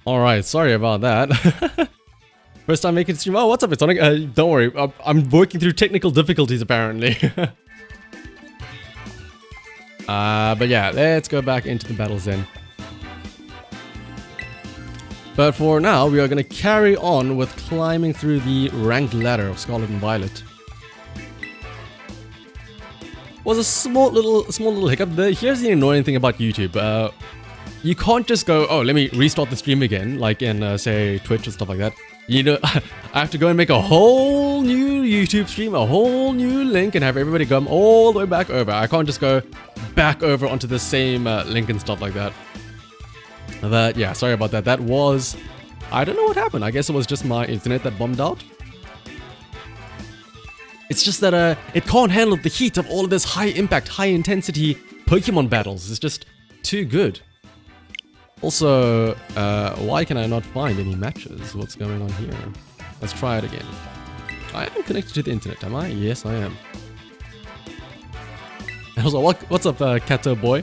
Alright, sorry about that. First time making stream. Oh, what's up, it's Sonic? Don't worry, I'm working through technical difficulties apparently. But yeah, let's go back into the battle zen. But for now, we are going to carry on with climbing through the ranked ladder of Scarlet and Violet. Was a small little hiccup. Here's the annoying thing about YouTube. You can't just go, oh, let me restart the stream again, like in, say, Twitch and stuff like that. You know, I have to go and make a whole new YouTube stream, a whole new link, and have everybody come all the way back over. I can't just go back over onto the same link and stuff like that. But yeah, sorry about that. That was... I don't know what happened. I guess it was just my internet that bombed out. It's just that it can't handle the heat of all of this high impact, high intensity Pokemon battles. It's just too good. Also, why can I not find any matches? What's going on here? Let's try it again. I am connected to the internet, am I? Yes, I am. And also, what's up, Kato boy?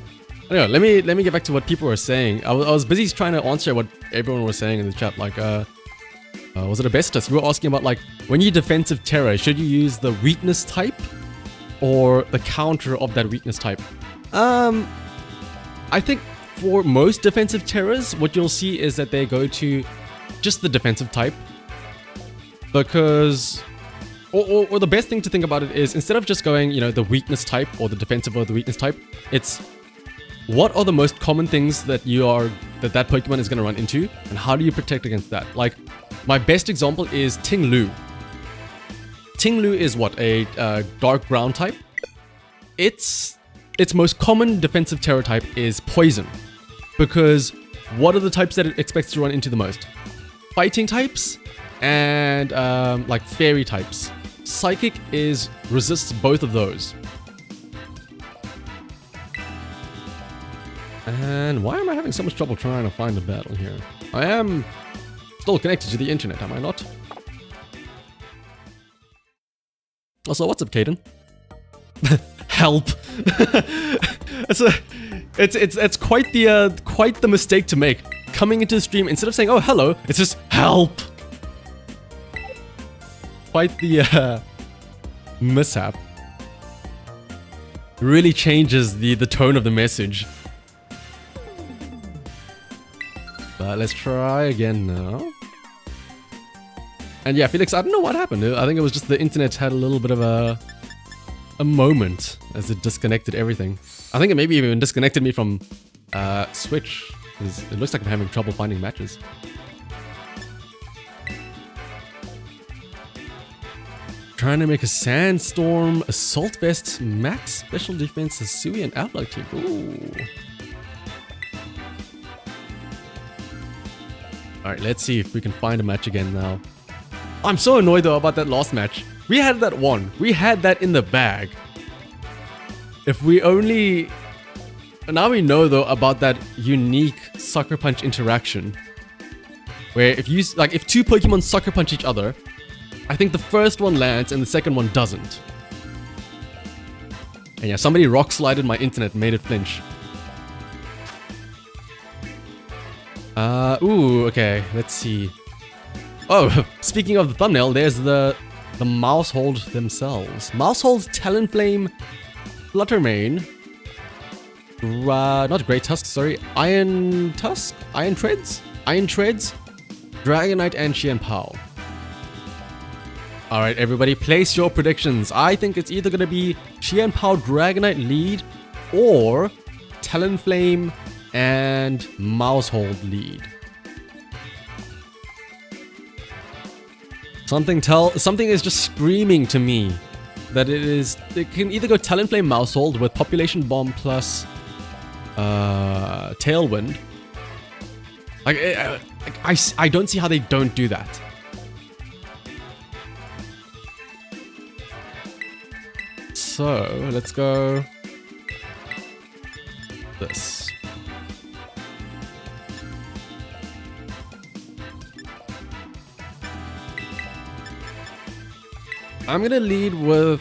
Anyway, let me get back to what people were saying. I was busy trying to answer what everyone was saying in the chat. Like, was it Abestus? You were asking about, like, when you defensive terror, should you use the weakness type or the counter of that weakness type? I think for most defensive terrors, what you'll see is that they go to just the defensive type. Because... Or the best thing to think about it is, instead of just going, you know, the weakness type or the defensive or the weakness type, it's... what are the most common things that that Pokemon is going to run into, and how do you protect against that? Like, my best example is Ting-Lu. Ting-Lu is what, a dark brown type? Its most common defensive terror type is poison, because what are the types that it expects to run into the most? Fighting types and like fairy types. Psychic resists both of those. And why am I having so much trouble trying to find the battle here? I am still connected to the internet, am I not? Also, what's up, Caden? Help! It's quite the mistake to make. Coming into the stream, instead of saying, oh, hello, it's just help! Quite the mishap. Really changes the tone of the message. But let's try again now. And yeah, Felix, I don't know what happened. I think it was just the internet had a little bit of a moment as it disconnected everything. I think it maybe even disconnected me from Switch, because it looks like I'm having trouble finding matches. Trying to make a Sandstorm, Assault Vest, Max Special Defense, Hisui, and Outlook team. Ooh. Alright, let's see if we can find a match again now. I'm so annoyed though about that last match. We had that one. We had that in the bag. If we only... Now we know though about that unique Sucker Punch interaction. Where if two Pokemon Sucker Punch each other, I think the first one lands and the second one doesn't. And yeah, somebody rock slided my internet and made it flinch. Ooh, okay, let's see. Oh, speaking of the thumbnail, there's the Mousehold themselves. Mousehold, Talonflame, Fluttermane, not Great Tusk, sorry, Iron Treads, Dragonite, and Qianpao. Alright, everybody, place your predictions. I think it's either gonna be Qianpao Dragonite lead or Talonflame and Mousehold lead. Something is just screaming to me that it can either go Talonflame Mousehold with Population Bomb plus Tailwind. I don't see how they don't do that. So let's go this. I'm gonna lead with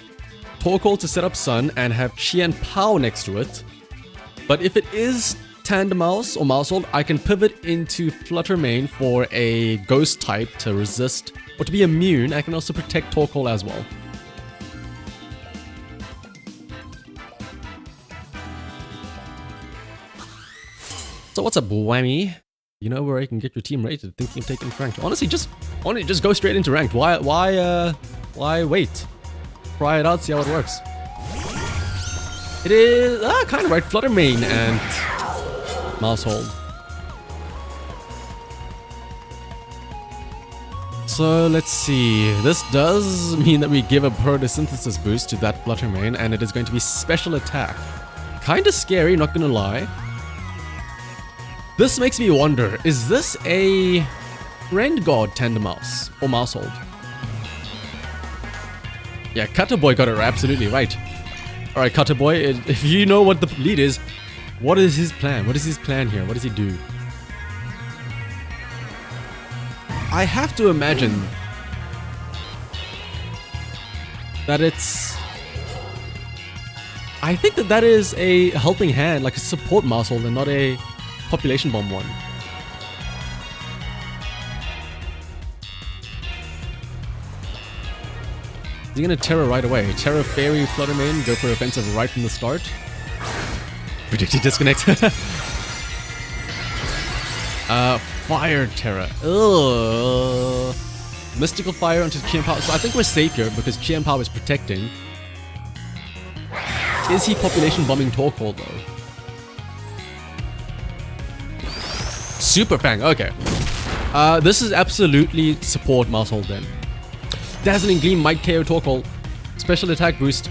Torkoal to set up Sun and have Qianpao next to it. But if it is Tandem Mouse or Mousehold, I can pivot into Flutter Mane for a Ghost type to resist or to be immune. I can also protect Torkoal as well. So what's up, Whammy? You know where I can get your team rated, thinking of taking ranked. Honestly, just go straight into ranked. Why wait? Try it out, see how it works. It is kind of right. Flutter Mane and Mousehold. So let's see. This does mean that we give a photosynthesis boost to that Flutter Mane, and it is going to be special attack. Kinda scary, not gonna lie. This makes me wonder, is this a Friend God Tandem Mouse or Mousehold? Yeah, Cutter Boy got it absolutely right. Alright, Cutter Boy, if you know what the lead is, what is his plan? What is his plan here? What does he do? I have to imagine that it's... I think that is a helping hand, like a support Mousehold and not a population bomb one. Is he gonna Terra right away? Terra Fairy Flutter Mane, go for offensive right from the start. Predicted disconnect. Fire Terra. Ugh. Mystical Fire onto Chien-Pao. So I think we're safe here because Chien-Pao is protecting. Is he population bombing Torkoal though? Super Fang, okay. This is absolutely support Mousehold then. Dazzling Gleam might KO Torkoal. Special attack boost.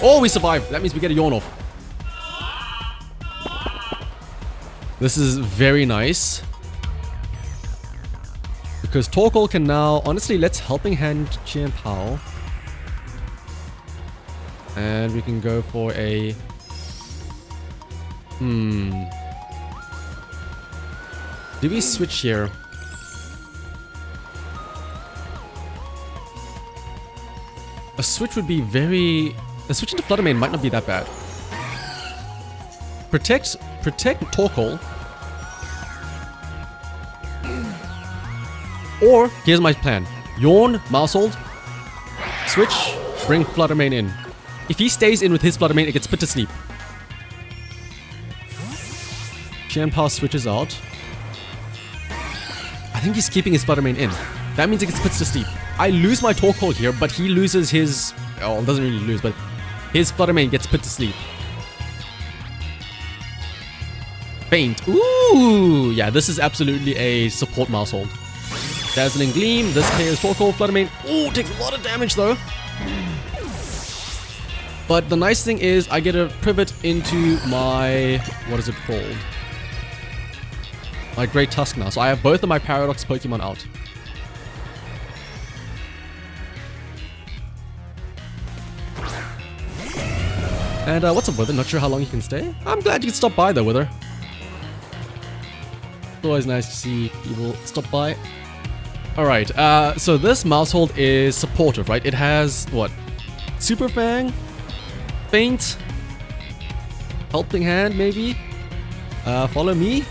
Oh, we survived. That means we get a yawn off. This is very nice. Because Torkoal can now... Honestly, let's Helping Hand Chien-Pao. And we can go for a... Do we switch here? A switch would be very... A switch into Flutter Mane might not be that bad. Protect Torkoal. Or, here's my plan. Yawn, Mousehold. Switch, bring Flutter Mane in. If he stays in with his Flutter Mane, it gets put to sleep. Chien-Pao switches out. I think he's keeping his Flutter Mane in. That means it gets put to sleep. I lose my Torkoal here, but he loses his... Oh, doesn't really lose, but his Flutter Mane gets put to sleep. Faint. Ooh! Yeah, this is absolutely a support Mousehold. Dazzling Gleam. This KO's Torkoal, Flutter Mane. Ooh, takes a lot of damage though. But the nice thing is I get a pivot into my... What is it called? My Great Tusk now. So I have both of my Paradox Pokemon out. And what's up, Wither? Not sure how long you can stay. I'm glad you can stop by though, Wither. It's always nice to see people stop by. Alright, so this Mousehold is supportive, right? It has, what? Super Fang? Faint? Helping Hand, maybe? Follow me?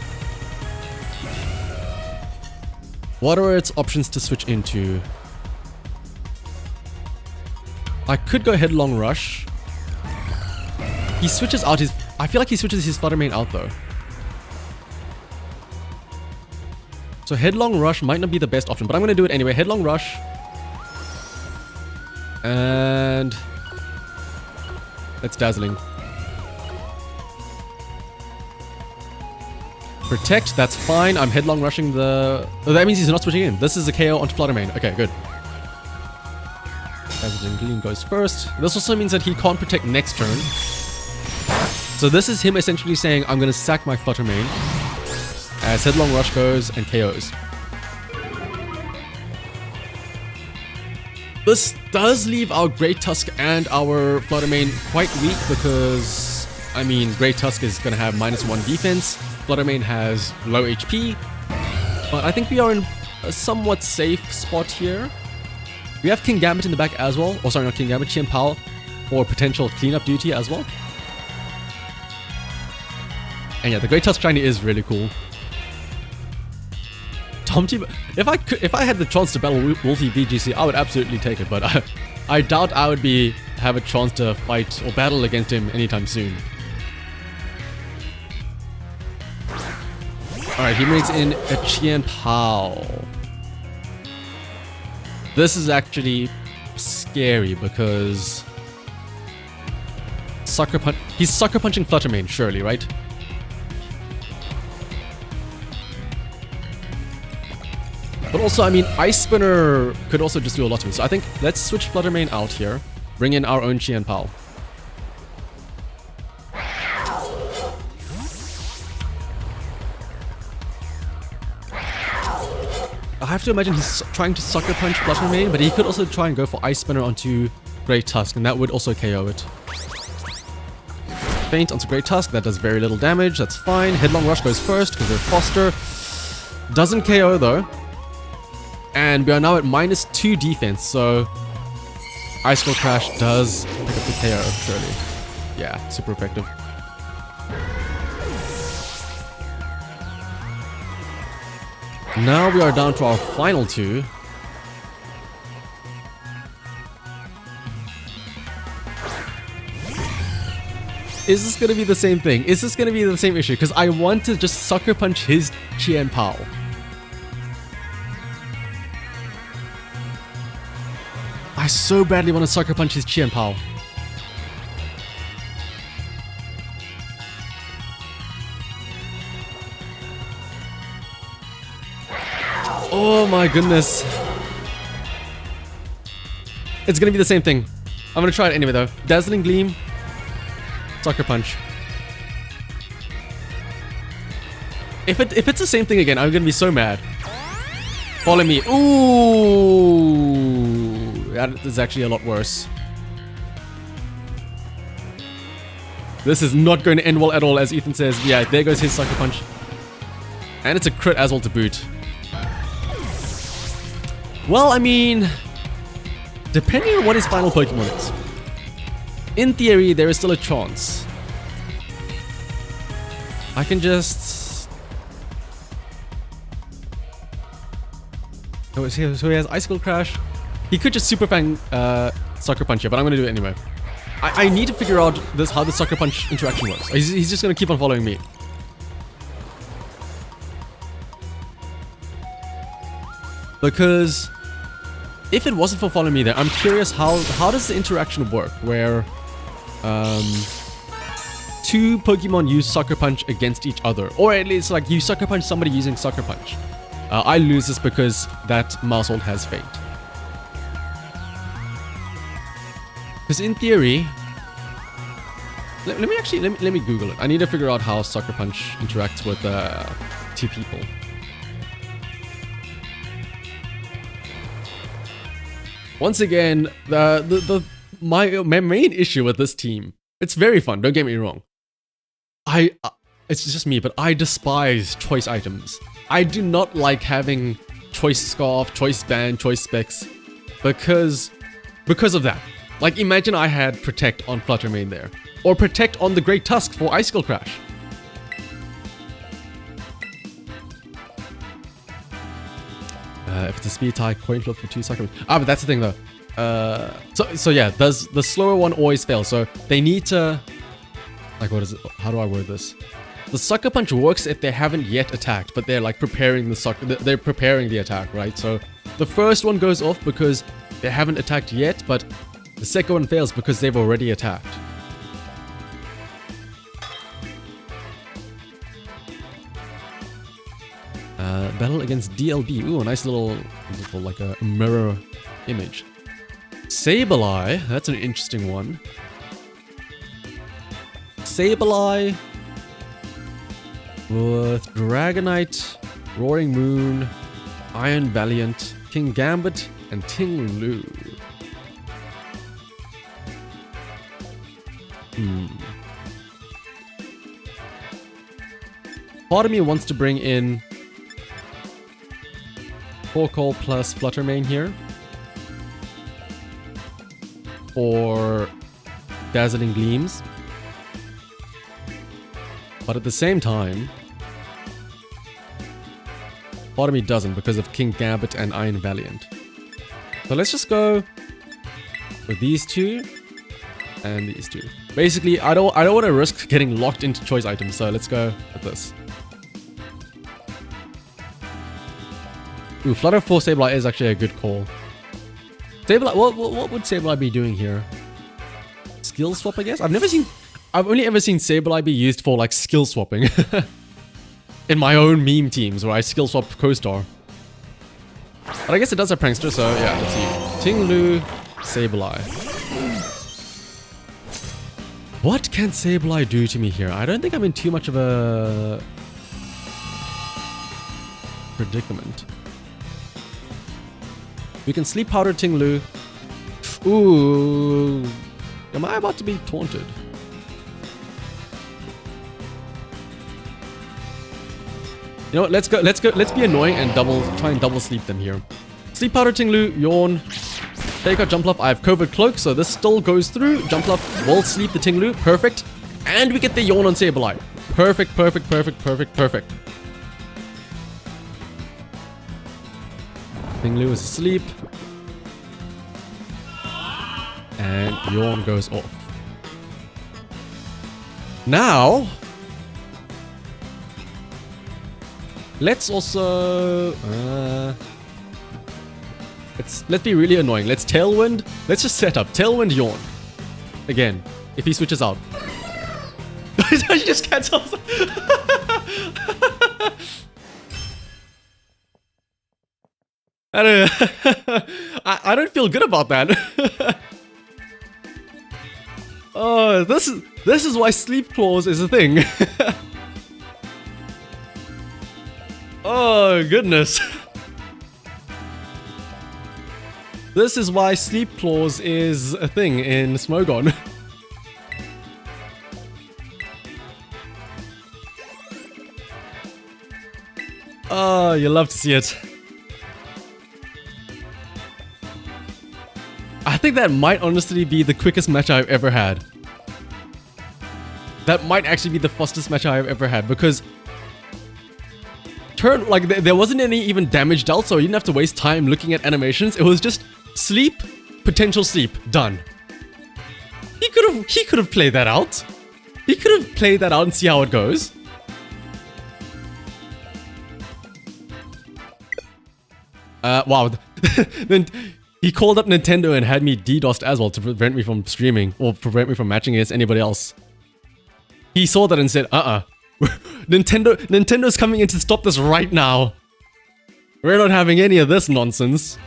What are its options to switch into? I could go Headlong Rush. He switches out his... I feel like he switches his Flutter Mane out though. So Headlong Rush might not be the best option, but I'm going to do it anyway. Headlong Rush. And... It's Dazzling. Protect, that's fine. I'm Headlong Rushing the... Oh, that means he's not switching in. This is a KO onto Flutter Mane. Okay, good. Dazzling Gleam goes first. This also means that he can't protect next turn. So this is him essentially saying, I'm going to sack my Flutter Mane. As Headlong Rush goes and KOs. This does leave our Great Tusk and our Flutter Mane quite weak because, I mean, Great Tusk is going to have -1 defense. Flutter Mane has low HP. But I think we are in a somewhat safe spot here. We have King Gambit in the back as well. Oh, sorry, not King Gambit, Chien-Pao for potential cleanup duty as well. And yeah, the Great Tusk Shiny is really cool. Tom Team, if I had the chance to battle Wolfie VGC, I would absolutely take it, but I doubt I would have a chance to fight or battle against him anytime soon. Alright, he brings in a Chien Pao. This is actually scary because he's sucker punching Fluttermane, surely, right? But also, I mean, Ice Spinner could also just do a lot to me. So I think let's switch Fluttermane out here, bring in our own Chien Pao. I have to imagine he's trying to sucker punch Fluttermane, but he could also try and go for Ice Spinner onto Great Tusk, and that would also KO it. Feint onto Great Tusk, that does very little damage, that's fine. Headlong Rush goes first because we're faster. Doesn't KO though. And we are now at -2 defense, so Ice Skull Crash does pick up the KO, surely. Yeah, super effective. Now we are down to our final two. Is this going to be the same thing? Is this going to be the same issue? Because I want to just sucker punch his Chien Pao. I so badly want to sucker punch his Chien Pao. Oh my goodness. It's gonna be the same thing. I'm gonna try it anyway though. Dazzling Gleam. Sucker Punch. If it's the same thing again, I'm gonna be so mad. Follow me. Ooh. That is actually a lot worse. This is not going to end well at all, as Ethan says. Yeah, there goes his Sucker Punch. And it's a crit as well to boot. Well, I mean, depending on what his final Pokemon is, in theory, there is still a chance. I can just... So he has Icicle Crash. He could just Super Fang Sucker Punch here, but I'm going to do it anyway. I need to figure out how the Sucker Punch interaction works. He's just going to keep on following me. Because if it wasn't for following me there, I'm curious how does the interaction work where two Pokemon use Sucker Punch against each other, or at least like you Sucker Punch somebody using Sucker Punch. I lose this because that Maushold has Feint. Because in theory, let me Google it. I need to figure out how Sucker Punch interacts with two people. Once again, my main issue with this team, it's very fun, don't get me wrong. It's just me, but I despise choice items. I do not like having choice scarf, choice band, choice specs, because of that. Like imagine I had Protect on Fluttermane there, or Protect on the Great Tusk for Icicle Crash. If it's a speed tie, coin flip for 2 seconds. Ah, but that's the thing though. So yeah, does the slower one always fail? So they need to, like, what is it? How do I word this? The Sucker Punch works if they haven't yet attacked, but they're like preparing they're preparing the attack, right? So the first one goes off because they haven't attacked yet, but the second one fails because they've already attacked. Battle against DLB. Ooh, a nice little like a mirror image. Sableye, that's an interesting one. Sableye with Dragonite, Roaring Moon, Iron Valiant, King Gambit, and Ting Lu. Part of me wants to bring in Torkoal plus Fluttermane here for Dazzling Gleams. But at the same time, part of me doesn't because of King Gambit and Iron Valiant. So let's just go with these two and these two. Basically, I don't want to risk getting locked into choice items, so let's go with this. Ooh, Flutter 4 Sableye is actually a good call. Sableye, what would Sableye be doing here? Skill swap, I guess? I've only ever seen Sableye be used for like skill swapping. In my own meme teams where I skill swap Co-Star. But I guess it does have Prankster, so yeah, let's see. Ting-Lu, Sableye. What can Sableye do to me here? I don't think I'm in too much of a predicament. We can Sleep Powder Ting-Lu. Ooh. Am I about to be taunted? You know what, let's be annoying and try and double sleep them here. Sleep Powder Ting-Lu, Yawn. Take out Jumpluff. I have Covert Cloak, so this still goes through. Jumpluff will sleep the Ting-Lu. Perfect. And we get the Yawn on Sableye. Perfect, perfect, perfect, perfect, perfect. Ting-Lu is asleep. And Yawn goes off. Now, let's also let's be really annoying. Let's Tailwind. Let's just set up Tailwind Yawn again. If he switches out, he just cancels. I don't feel good about that. Oh, this is why Sleep Clause is a thing. Oh, goodness. This is why Sleep Clause is a thing in Smogon. Oh, you love to see it. I think that might honestly be the quickest match I've ever had. That might actually be the fastest match I've ever had because there wasn't any even damage dealt, so you didn't have to waste time looking at animations. It was just sleep, potential sleep, done. He could have played that out. He could have played that out and see how it goes. Wow. Then he called up Nintendo and had me DDoSed as well to prevent me from streaming or prevent me from matching against anybody else. He saw that and said, Nintendo's coming in to stop this right now. We're not having any of this nonsense.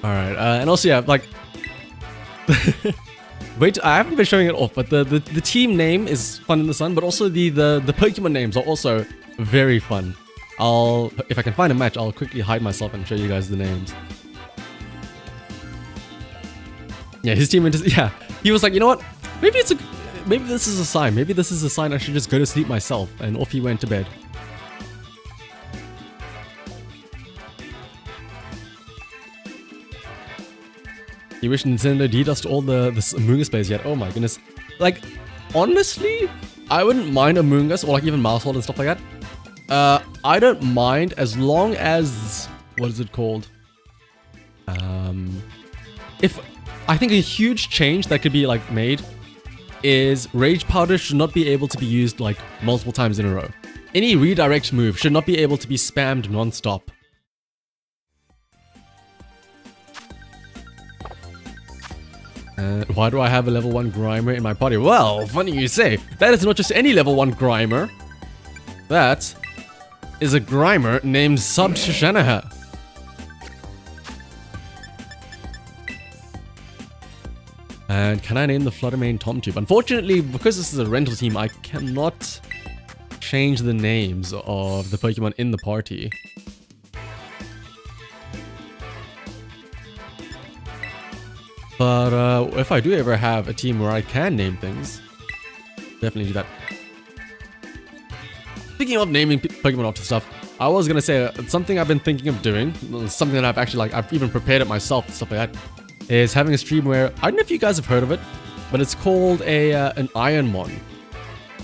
Alright, and also yeah, like... Wait, I haven't been showing it off, but the team name is fun in the sun, but also the Pokemon names are also very fun. If I can find a match, I'll quickly hide myself and show you guys the names. Yeah, his team, yeah, he was like, you know what? Maybe this is a sign. Maybe this is a sign I should just go to sleep myself, and off he went to bed. You wish Nintendo DDoSed all the Amoonguss players yet. Oh my goodness. Like, honestly, I wouldn't mind Amoonguss or like even Mousehold and stuff like that. I don't mind as long as... What is it called? If... I think a huge change that could be like made is Rage Powder should not be able to be used like multiple times in a row. Any redirect move should not be able to be spammed non-stop. Why do I have a level 1 Grimer in my party? Well, funny you say. That is not just any level 1 Grimer. That is a Grimer named shanahavt. And can I name the Fluttermane TomTube? Unfortunately, because this is a rental team, I cannot change the names of the Pokemon in the party. But if I do ever have a team where I can name things, definitely do that. Speaking of naming Pokemon after stuff, I was gonna say it's something I've been thinking of doing, something that I've actually like, I've even prepared it myself and stuff like that, is having a stream where, I don't know if you guys have heard of it, but it's called an Ironmon,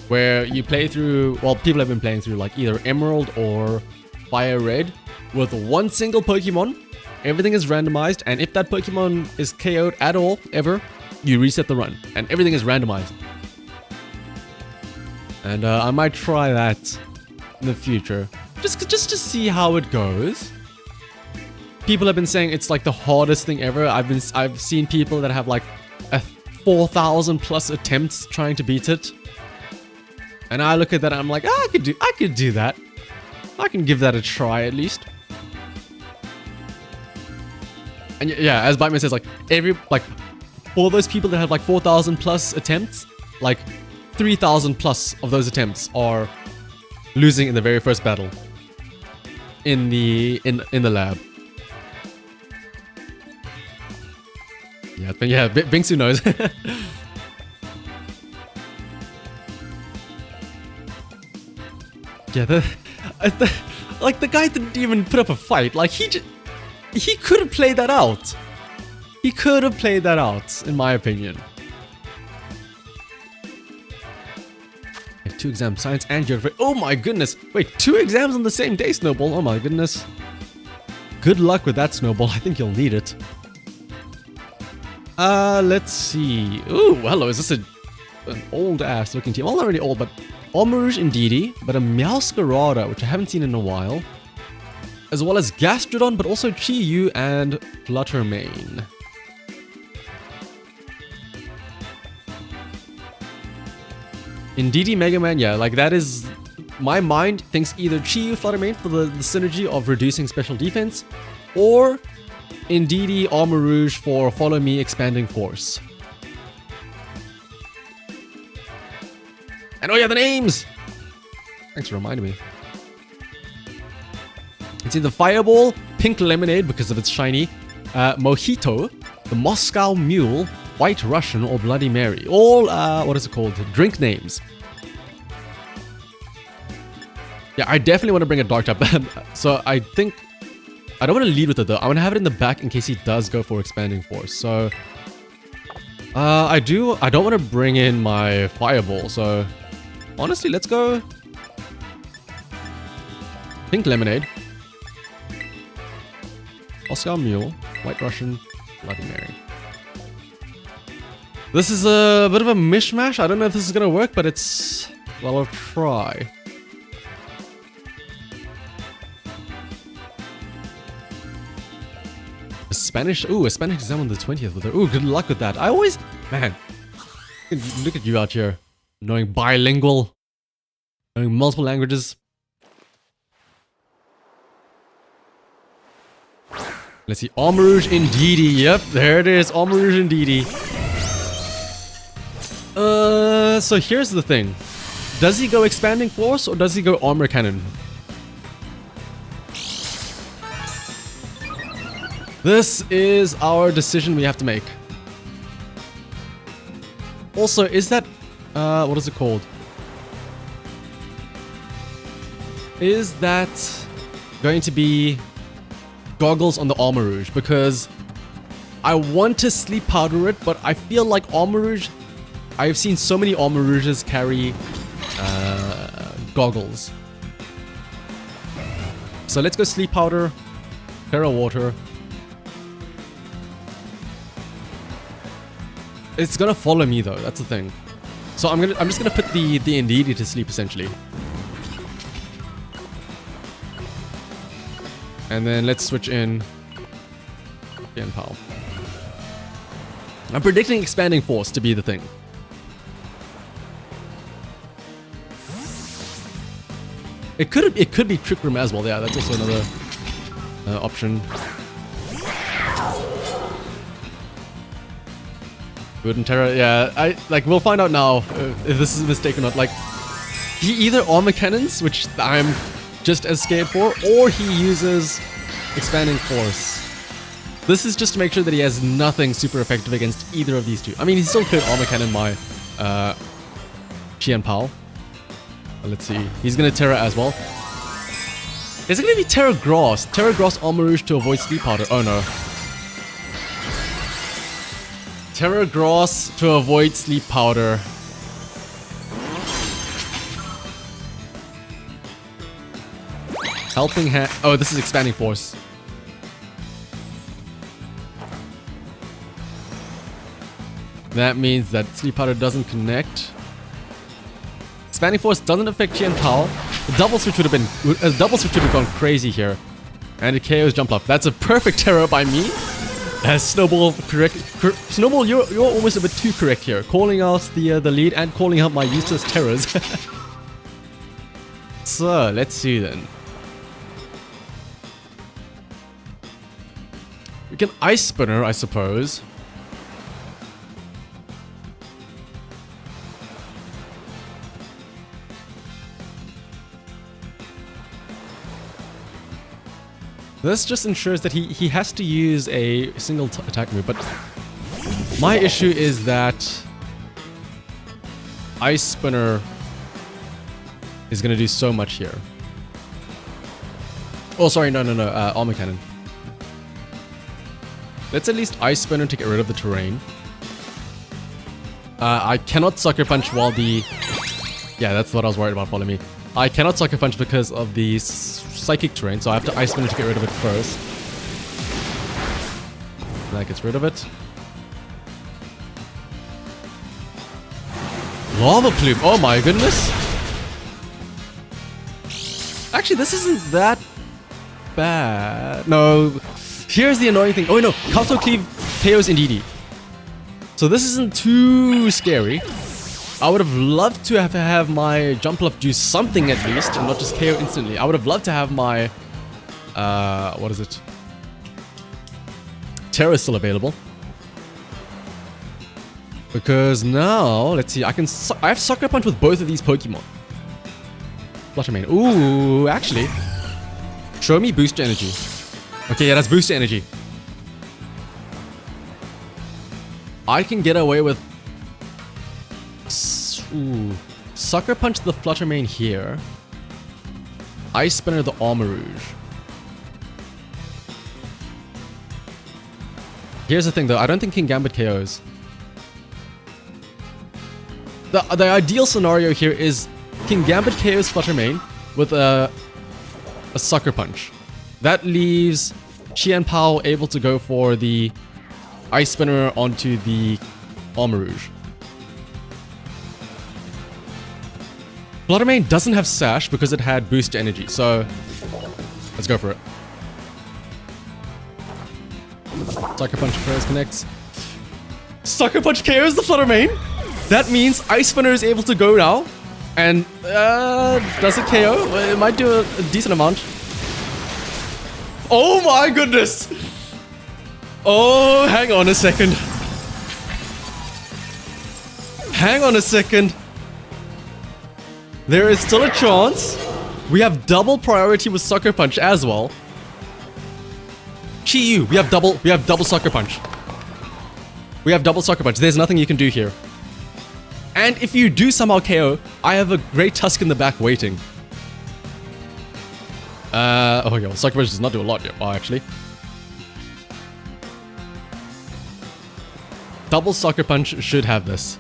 where you play through, well, people have been playing through like either Emerald or Fire Red with one single Pokemon. Everything is randomized, and if that Pokemon is KO'd at all, ever, you reset the run, and everything is randomized. And I might try that in the future, just to see how it goes. People have been saying it's like the hardest thing ever. I've seen people that have like 4,000 plus attempts trying to beat it, and I look at that and I'm like, I could do that. I can give that a try at least. And yeah, as Biteman says, like for those people that have like 4,000 plus attempts, like 3,000 plus of those attempts are losing in the very first battle in the lab. Yeah, but yeah, Bingsu knows. Yeah, the guy didn't even put up a fight. Like he could have played that out. He could have played that out, in my opinion. I have 2 exams, science and geography. Oh my goodness! Wait, 2 exams on the same day, Snowball. Oh my goodness. Good luck with that, Snowball. I think you'll need it. Let's see. Ooh, hello. Is this an old ass looking team? Well, not really old, but Omarouge Indeedee, but a Meowscarada, which I haven't seen in a while, as well as Gastrodon, but also Chi-Yu and Fluttermane. Indeedee Mega Man, yeah, like that is... My mind thinks either Chi-Yu Fluttermane for the synergy of reducing special defense, or Indeedee Omarouge for Follow Me Expanding Force. And oh yeah, the names! Thanks for reminding me. It's either Fireball, Pink Lemonade because of its shiny, Mojito, the Moscow Mule, White Russian, or Bloody Mary. All, what is it called? Drink names. Yeah, I definitely want to bring a Dark type. So I think... I don't want to lead with it though. I want to have it in the back in case he does go for Expanding Force. So... I don't want to bring in my Fireball, so... Honestly, let's go... Pink Lemonade. Moscow Mule, White Russian, Bloody Mary. This is a bit of a mishmash. I don't know if this is gonna work, but it's... Well, I'll try. A Spanish... Ooh, a Spanish exam on the 20th. Ooh, good luck with that. I always... Man. Look at you out here. Knowing bilingual. Knowing multiple languages. Let's see. Omarouge Indeedee. Yep, there it is. Omarouge Indeedee. So here's the thing. Does he go Expanding Force or does he go Armor Cannon? This is our decision we have to make. Also, is that... what is it called? Is that going to be goggles on the Omarouge? Because I want to Sleep Powder it, but I feel like Omarouge... I've seen so many Omarouges carry goggles. So let's go Sleep Powder, Terra Water. It's gonna follow me though, that's the thing. So I'm just gonna put the Indeedee to sleep essentially. And then let's switch in Pal. I'm predicting Expanding Force to be the thing. It could be Trick Room as well. Yeah, that's also another option. Wooden Terror, yeah. We'll find out now if this is a mistake or not. Like, he either Armor Cannons, which I'm just as scared for, or he uses Expanding Force. This is just to make sure that he has nothing super effective against either of these two. I mean, he still could Armor Cannon my Pal. Let's see. He's gonna Terra as well. Is it gonna be Terra Gross? Terra Gross Armor Rouge to avoid Sleep Powder. Oh no. Terra Gross to avoid Sleep Powder. Helping Hand. Oh, this is Expanding Force. That means that Sleep Powder doesn't connect. Expanding Force doesn't affect Qian Pao. A double switch would have gone crazy here. And it KOs Jump Up. That's a perfect terror by me. Snowball, correct. Snowball, you're almost a bit too correct here. Calling out the lead and calling out my useless terrors. So, let's see then. We can Ice Spinner, I suppose. This just ensures that he has to use a single attack move, but my issue is that Ice Spinner is going to do so much here. Oh, sorry, no, Armor Cannon. Let's at least Ice Spinner to get rid of the terrain. I cannot Sucker Punch while the... Yeah, that's what I was worried about, follow me. I cannot Sucker Punch because of the Psychic terrain, so I have to Ice Spinner to get rid of it first. That gets rid of it. Lava Plume, oh my goodness! Actually, this isn't that bad. No, here's the annoying thing. Oh no, Kato Cleave KOs Indeedee. So this isn't too scary. I would have loved to have my Jump Bluff do something at least, and not just KO instantly. I would have loved to have my... what is it? Terra still available. Because now, let's see, I have Sucker Punch with both of these Pokemon. Fluttermane. Ooh, actually. Show me Boost Energy. Okay, yeah, that's Boost Energy. I can get away with... Ooh. Sucker Punch the Fluttermane here. Ice Spinner the Armor Rouge. Here's the thing though, I don't think King Gambit KOs. The ideal scenario here is King Gambit KOs Fluttermane with a Sucker Punch. That leaves Qian Pao able to go for the Ice Spinner onto the Armor Rouge. Fluttermane doesn't have Sash because it had Boost Energy, so let's go for it. Sucker Punch prayers connects. Sucker Punch KOs the Fluttermane? That means Ice Spinner is able to go now. And, does it KO? Well, it might do a decent amount. Oh my goodness! Oh, hang on a second. Hang on a second. There is still a chance. We have double priority with Sucker Punch as well. Chi-Yu, we have double Sucker Punch. We have double Sucker Punch. There's nothing you can do here. And if you do somehow KO, I have a Great Tusk in the back waiting. Oh yeah, well, Sucker Punch does not do a lot yet. Oh, actually. Double Sucker Punch should have this.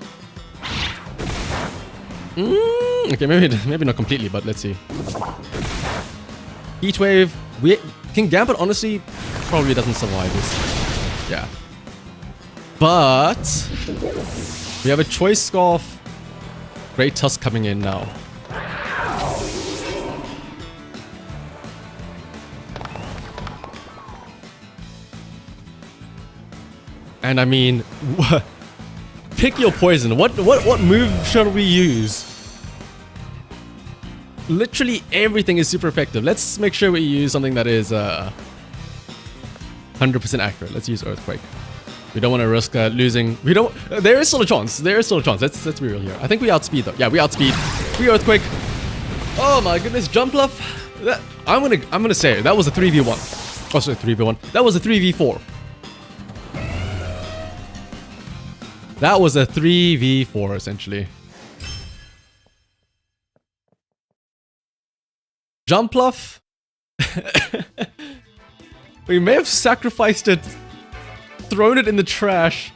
Okay, maybe not completely, but let's see. Heat Wave. King Gambit honestly probably doesn't survive this. Yeah. But we have a Choice Scarf. Great Tusk coming in now. And I mean, pick your poison. What move shall we use? Literally everything is super effective. Let's make sure we use something that is 100% accurate. Let's use Earthquake. We don't want to risk losing. We don't. There is still a chance. There is still a chance. Let's be real here. I think we outspeed though. Yeah, we outspeed. We Earthquake. Oh my goodness, Jump Bluff. I'm gonna say it. That was a 3v1. Oh, sorry, 3v1. That was a 3v4. That was a 3v4 essentially. Jump Bluff. We may have sacrificed it, thrown it in the trash,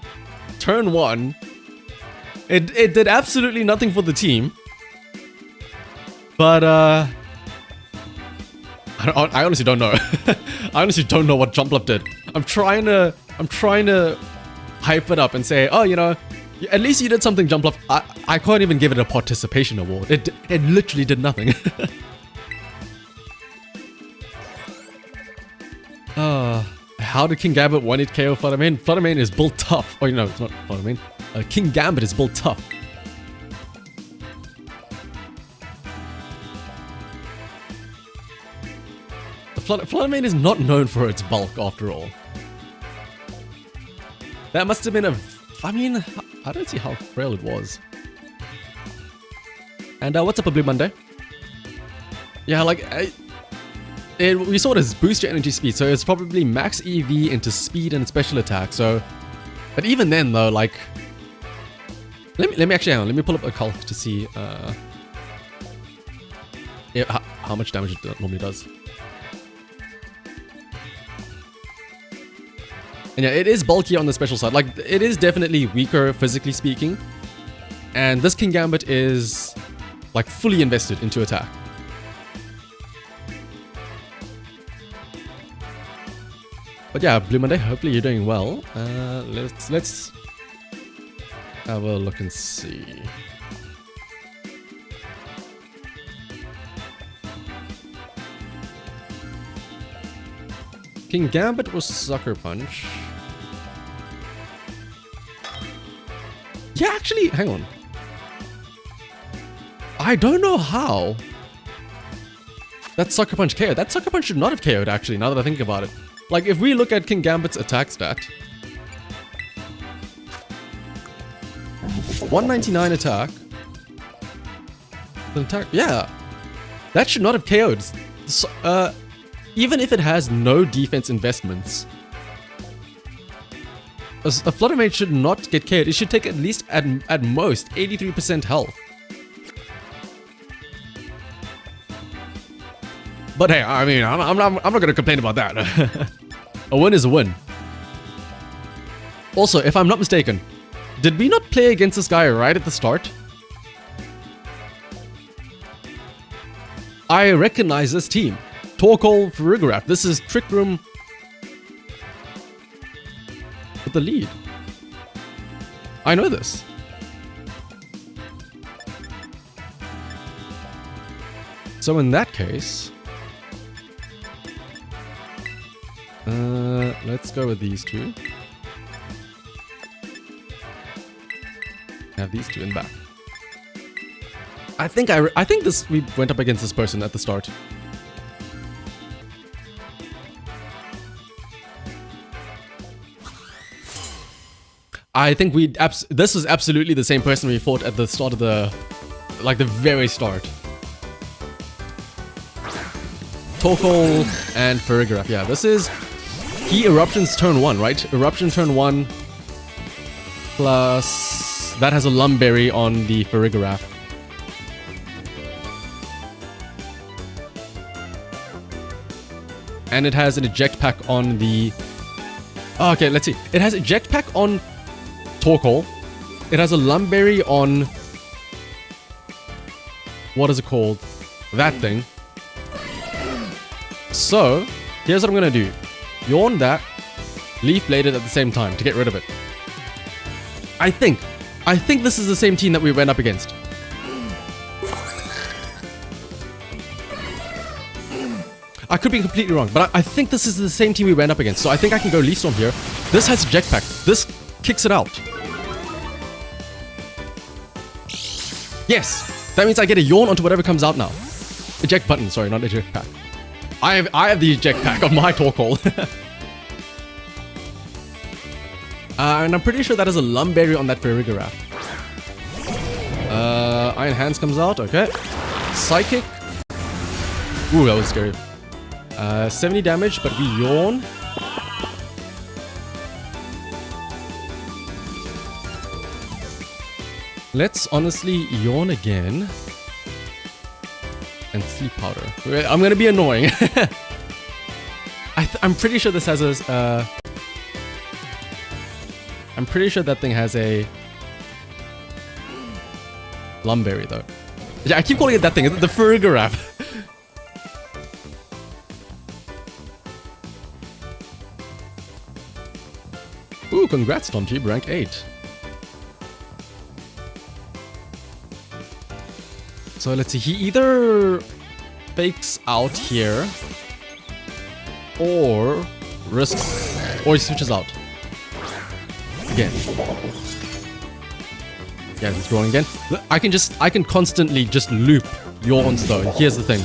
turn 1. It did absolutely nothing for the team. But, I honestly don't know. I honestly don't know what Jump Up did. I'm trying to hype it up and say, oh, you know, at least you did something, Jump Up. I can't even give it a participation award. It literally did nothing. How did King Gambit 1-hit KO Fluttermane? Fluttermane is built tough. Oh, no, it's not Fluttermane. King Gambit is built tough. Fluttermane is not known for its bulk, after all. That must have been a... I mean, I don't see how frail it was. And what's up, a Blue Monday? Yeah, like... we saw it as boost your energy speed, so it's probably max EV into speed and special attack, so... But even then, though, like... Let me actually, hang on, let me pull up a calc to see how much damage it normally does. And yeah, it is bulkier on the special side. Like, it is definitely weaker, physically speaking. And this King Gambit is, like, fully invested into attack. But yeah, Blue Monday, hopefully you're doing well. Let's have a look and see. King Gambit was Sucker Punch. Yeah, actually, hang on. I don't know how. That Sucker Punch KO'd. That Sucker Punch should not have KO'd, actually, now that I think about it. Like, if we look at King Gambit's attack stat. 199 attack. The attack, yeah. That should not have KO'd. So, even if it has no defense investments, a Fluttermane should not get KO'd. It should take at least, at most, 83% health. But hey, I mean, I'm not gonna complain about that. A win is a win. Also, if I'm not mistaken, did we not play against this guy right at the start? I recognize this team. Torkoal, Farigiraf. This is Trick Room with the lead. I know this. So in that case, let's go with these two. Have these two in back. I think we went up against this person at the start. I think this is absolutely the same person we fought at the start of the, like the very start. Torkoal and Farigiraf. Yeah, this is... He eruptions turn 1, right? Eruption turn 1 plus... That has a Lumberry on the Farigiraf. And it has an eject pack on the... Oh, okay, let's see. It has eject pack on Torkoal. It has a Lumberry on... What is it called? That thing. So, here's what I'm gonna do. Yawn that, Leaf Bladed at the same time to get rid of it. I think this is the same team that we went up against. I could be completely wrong, but I think this is the same team we went up against. So I think I can go Leaf Storm here. This has eject pack. This kicks it out. Yes! That means I get a yawn onto whatever comes out now. Eject button, sorry, not eject pack. I have the eject pack on my Torkoal. And I'm pretty sure that is a Lumberry on that Farigiraf. Iron Hands comes out, okay. Psychic. Ooh, that was scary. 70 damage, but we yawn. Let's honestly yawn again. And sleep powder. I'm gonna be annoying. I'm pretty sure this has a. I'm pretty sure that thing has a Lumberry though. Yeah, I keep calling it that thing. The Farigiraf. Ooh, congrats, Tom Tube, rank 8. So let's see. He either fakes out here, or risks, or he switches out. Again. Yeah, he's drawing again. I can constantly just loop yawns though. Here's the thing.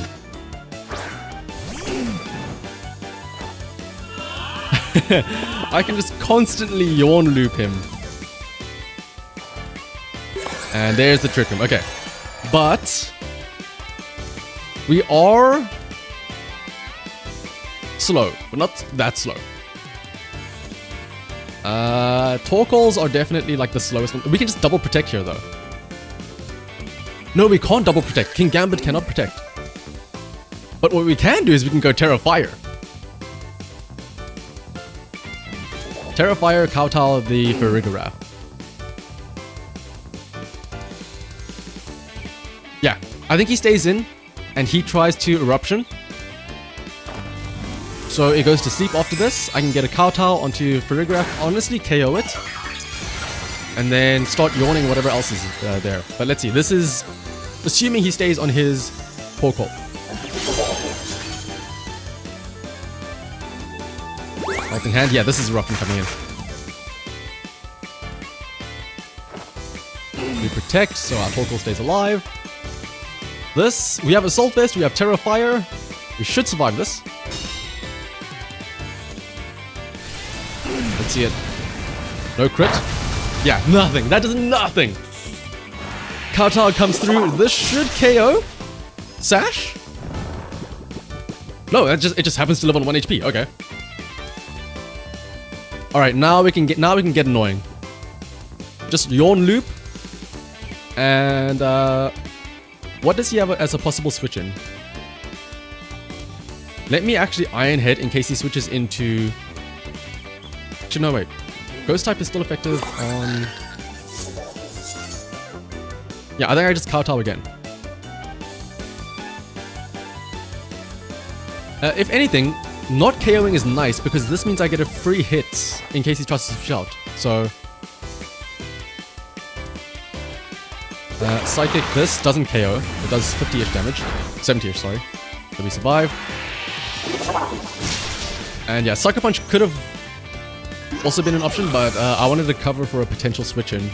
I can just constantly yawn loop him. And there's the trick room. Okay. But we are slow, but not that slow. Torkoals are definitely like the slowest one. We can just double protect here though. No, we can't double protect. King Gambit cannot protect. But what we can do is we can go Terra Fire. Terra Fire, kowtow the Farigiraf. Yeah, I think he stays in and he tries to Eruption. So it goes to sleep after this. I can get a kowtow onto Farigiraf, honestly KO it. And then start yawning whatever else is there. But let's see, this is assuming he stays on his Torkoal. Helping hand, yeah, this is Eruption coming in. We protect, so our Torkoal stays alive. This, we have Assault Vest, we have Terra Fire. We should survive this. Let's see it. No crit. Yeah, nothing. That does nothing. Kowtow comes through. This should KO. Sash? No, it just happens to live on 1 HP. Okay. All right, now we can get annoying. Just yawn loop. And what does he have as a possible switch in? Let me actually Iron Head in case he switches into. Actually, no, wait. Ghost type is still effective on. Yeah, I think I just kowtow again. If anything, not KOing is nice because this means I get a free hit in case he tries to switch out. So. Psychic, this doesn't KO. It does 50-ish damage. 70-ish, sorry. So we survive. And yeah, Sucker Punch could have also been an option, but I wanted to cover for a potential switch in.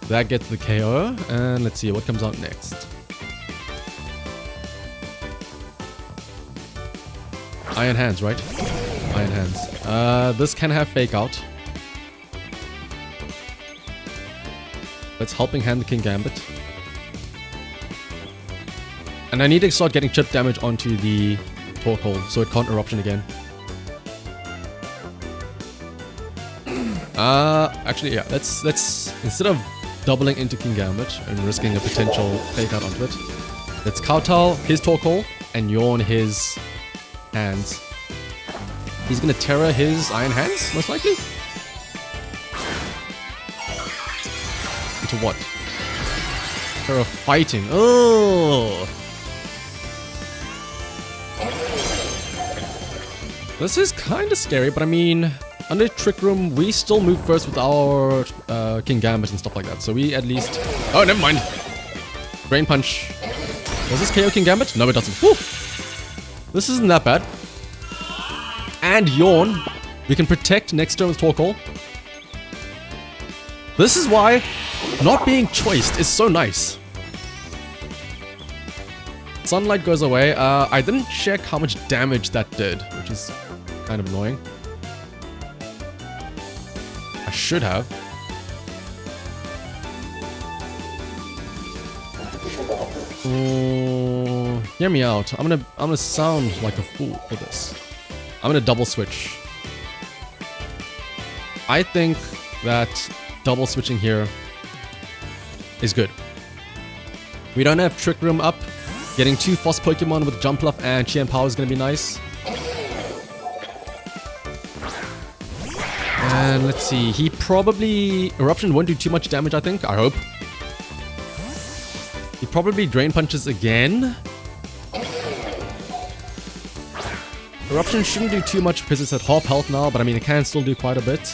That gets the KO, and let's see what comes out next. Iron Hands, right? Iron Hands. This can have Fake Out. Let's Helping Hand the King Gambit. And I need to start getting chip damage onto the Torkoal so it can't Eruption again. Actually, yeah, let's instead of doubling into King Gambit and risking a potential Fake Out onto it, let's kowtow his Torkoal and yawn his hands. He's gonna Terra his Iron Hands, most likely? To what? Terra Fighting. Oh! This is kind of scary, but I mean, under Trick Room, we still move first with our King Gambit and stuff like that. So we at least... Oh, never mind. Brain Punch. Does this KO King Gambit? No, it doesn't. Woo! This isn't that bad. And Yawn. We can protect next turn with Torkoal. This is why not being choiced is so nice. Sunlight goes away. I didn't check how much damage that did, which is kind of annoying. I should have. Hear me out. I'm gonna sound like a fool for this. I'm gonna double switch. I think that double switching here is good. We don't have Trick Room up Getting 2 Foss Pokemon with Jumpluff and Chi and Power is going to be nice. And let's see, he probably... Eruption won't do too much damage, I think. I hope. He probably Drain Punches again. Eruption shouldn't do too much because it's at half health now, but I mean, it can still do quite a bit.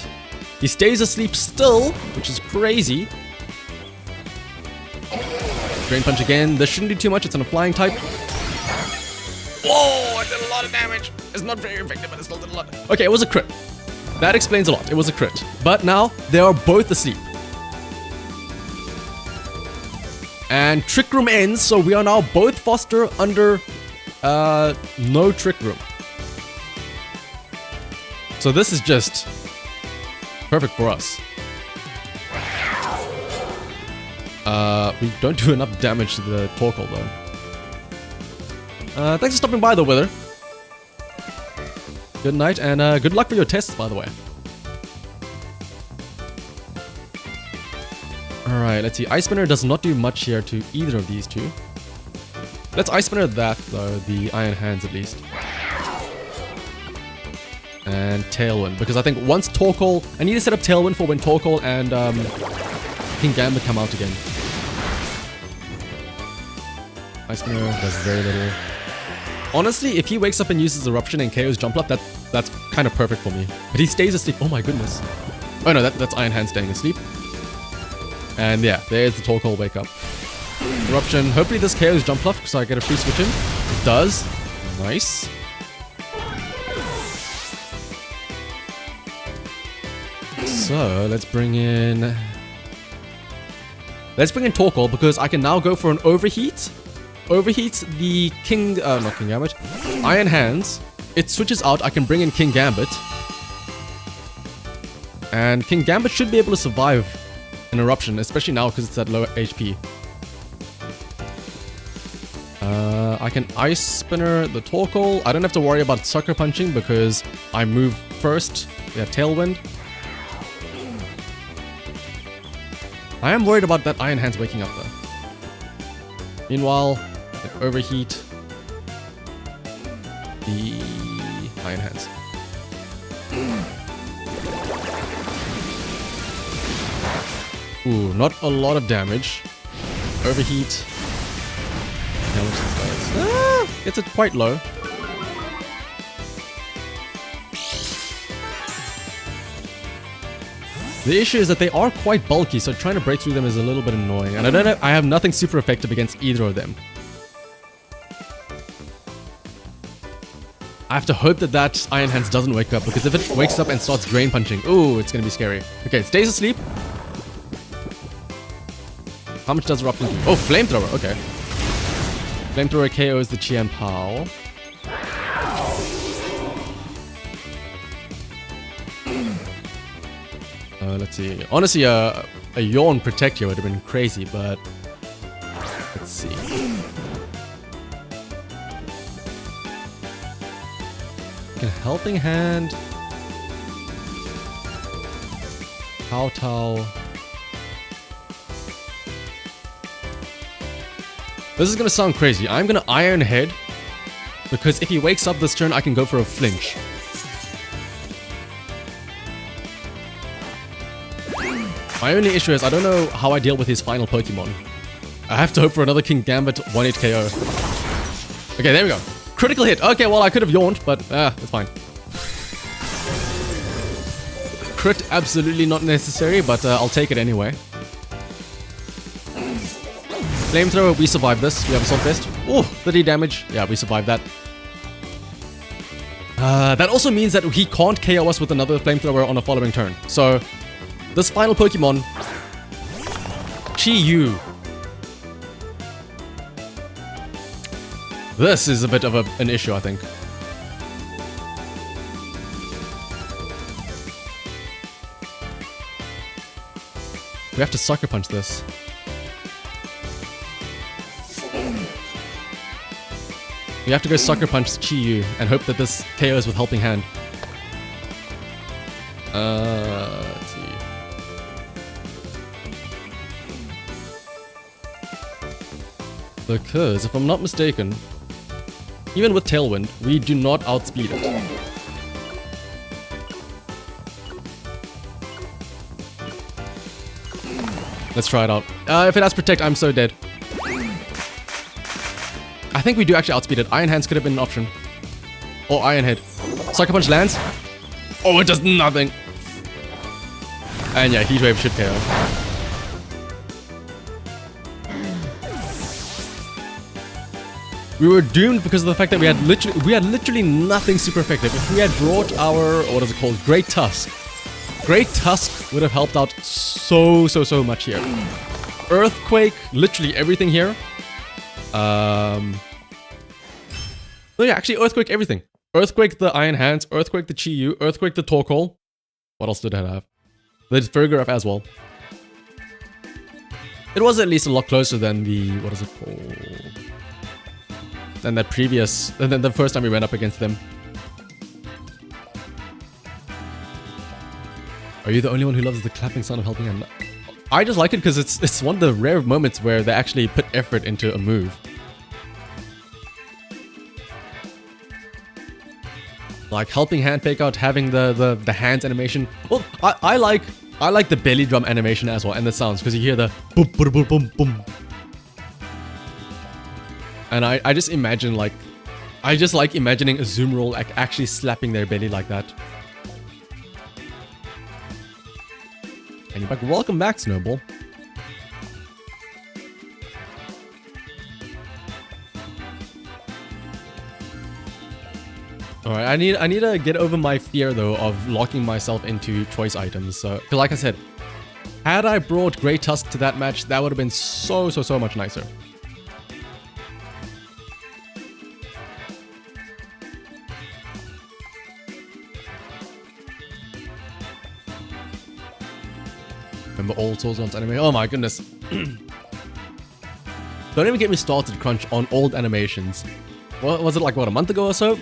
He stays asleep still, which is crazy. Drain Punch again. This shouldn't do too much. It's on a flying type. Whoa, it did a lot of damage. It's not very effective, but it still did a lot. Okay, it was a crit. That explains a lot. It was a crit. But now, they are both asleep. And Trick Room ends, so we are now both Foster under no Trick Room. So this is just perfect for us. We don't do enough damage to the Torkoal though. Thanks for stopping by though, Wither. Good night, and good luck for your tests, by the way. Alright, let's see. Ice Spinner does not do much here to either of these two. Let's Ice Spinner that, though, the Iron Hands at least. And Tailwind, because I think once Torkoal... I need to set up Tailwind for when Torkoal and King Gambit come out again. Ice Spinner does very little. Honestly, if he wakes up and uses Eruption and KO's Jumpluff, that's kind of perfect for me. But he stays asleep. Oh my goodness. Oh no, that's Iron Hand staying asleep. And yeah, there's the Torkoal wake up. Eruption. Hopefully this KO's Jumpluff, so I get a free switch in. It does. Nice. So let's bring in Torkoal because I can now go for an Overheat. Overheats the not King Gambit, Iron Hands. It switches out, I can bring in King Gambit. And King Gambit should be able to survive an Eruption, especially now because it's at low HP. I can Ice Spinner the Torkoal. I don't have to worry about Sucker Punching because I move first. We have Tailwind. I am worried about that Iron Hands waking up though. Meanwhile, I can Overheat the Iron Hands. Ooh, not a lot of damage. Overheat. How much this does? It's at quite low. The issue is that they are quite bulky, so trying to break through them is a little bit annoying. And I have nothing super effective against either of them. I have to hope that that Iron Hands doesn't wake up, because if it wakes up and starts Drain Punching, ooh, it's gonna be scary. Okay, it stays asleep. How much does Eruption do? Oh, Flamethrower, okay. Flamethrower KOs the Chi and Pow. Let's see. Honestly, a Yawn Protect here would have been crazy, but let's see. Okay, Helping Hand. Tao. This is gonna sound crazy. I'm gonna Iron Head because if he wakes up this turn, I can go for a flinch. My only issue is I don't know how I deal with his final Pokemon. I have to hope for another King Gambit 1-8 KO. Okay, there we go. Critical hit. Okay, well, I could have yawned, but it's fine. Crit, absolutely not necessary, but I'll take it anyway. Flamethrower, we survived this. We have Assault Vest. Oh, 30 damage. Yeah, we survived that. That also means that he can't KO us with another Flamethrower on a following turn. So, this final Pokemon, Chi-Yu. This is a bit of an issue, I think. We have to Sucker Punch this. We have to go Sucker Punch Chi-Yu and hope that this KOs with Helping Hand. Let's see. Because, if I'm not mistaken, even with Tailwind, we do not outspeed it. Let's try it out. If it has Protect, I'm so dead. I think we do actually outspeed it. Iron Hands could have been an option. Or Iron Head. Sucker Punch lands. Oh, it does nothing. And yeah, Heat Wave should KO. We were doomed because of the fact that we had literally nothing super effective. If we had brought our, what is it called, Great Tusk. Great Tusk would have helped out so much here. Earthquake, literally everything here. Oh yeah, actually Earthquake everything. Earthquake the Iron Hands, Earthquake the Chi-Yu, Earthquake the Torkoal. What else did I have? The Fergurf as well. It was at least a lot closer than the, what is it called? Than that previous, than the first time we went up against them. Are you the only one who loves the clapping sound of helping hand? I just like it because it's one of the rare moments where they actually put effort into a move. Like helping hand fake out, having the hands animation. Well, I like the belly drum animation as well, and the sounds, because you hear the boom boom boom boom boom. And I just imagine like, I just like imagining a Zoom roll like actually slapping their belly like that. And you're back. Welcome back, Snowball. Alright, I need to get over my fear though of locking myself into choice items. So, cause like I said, had I brought Great Tusk to that match, that would have been so much nicer. Remember old Souls Guns anime? Oh my goodness. Don't even get me started, Crunch, on old animations. What was it, like, what, a month ago or so?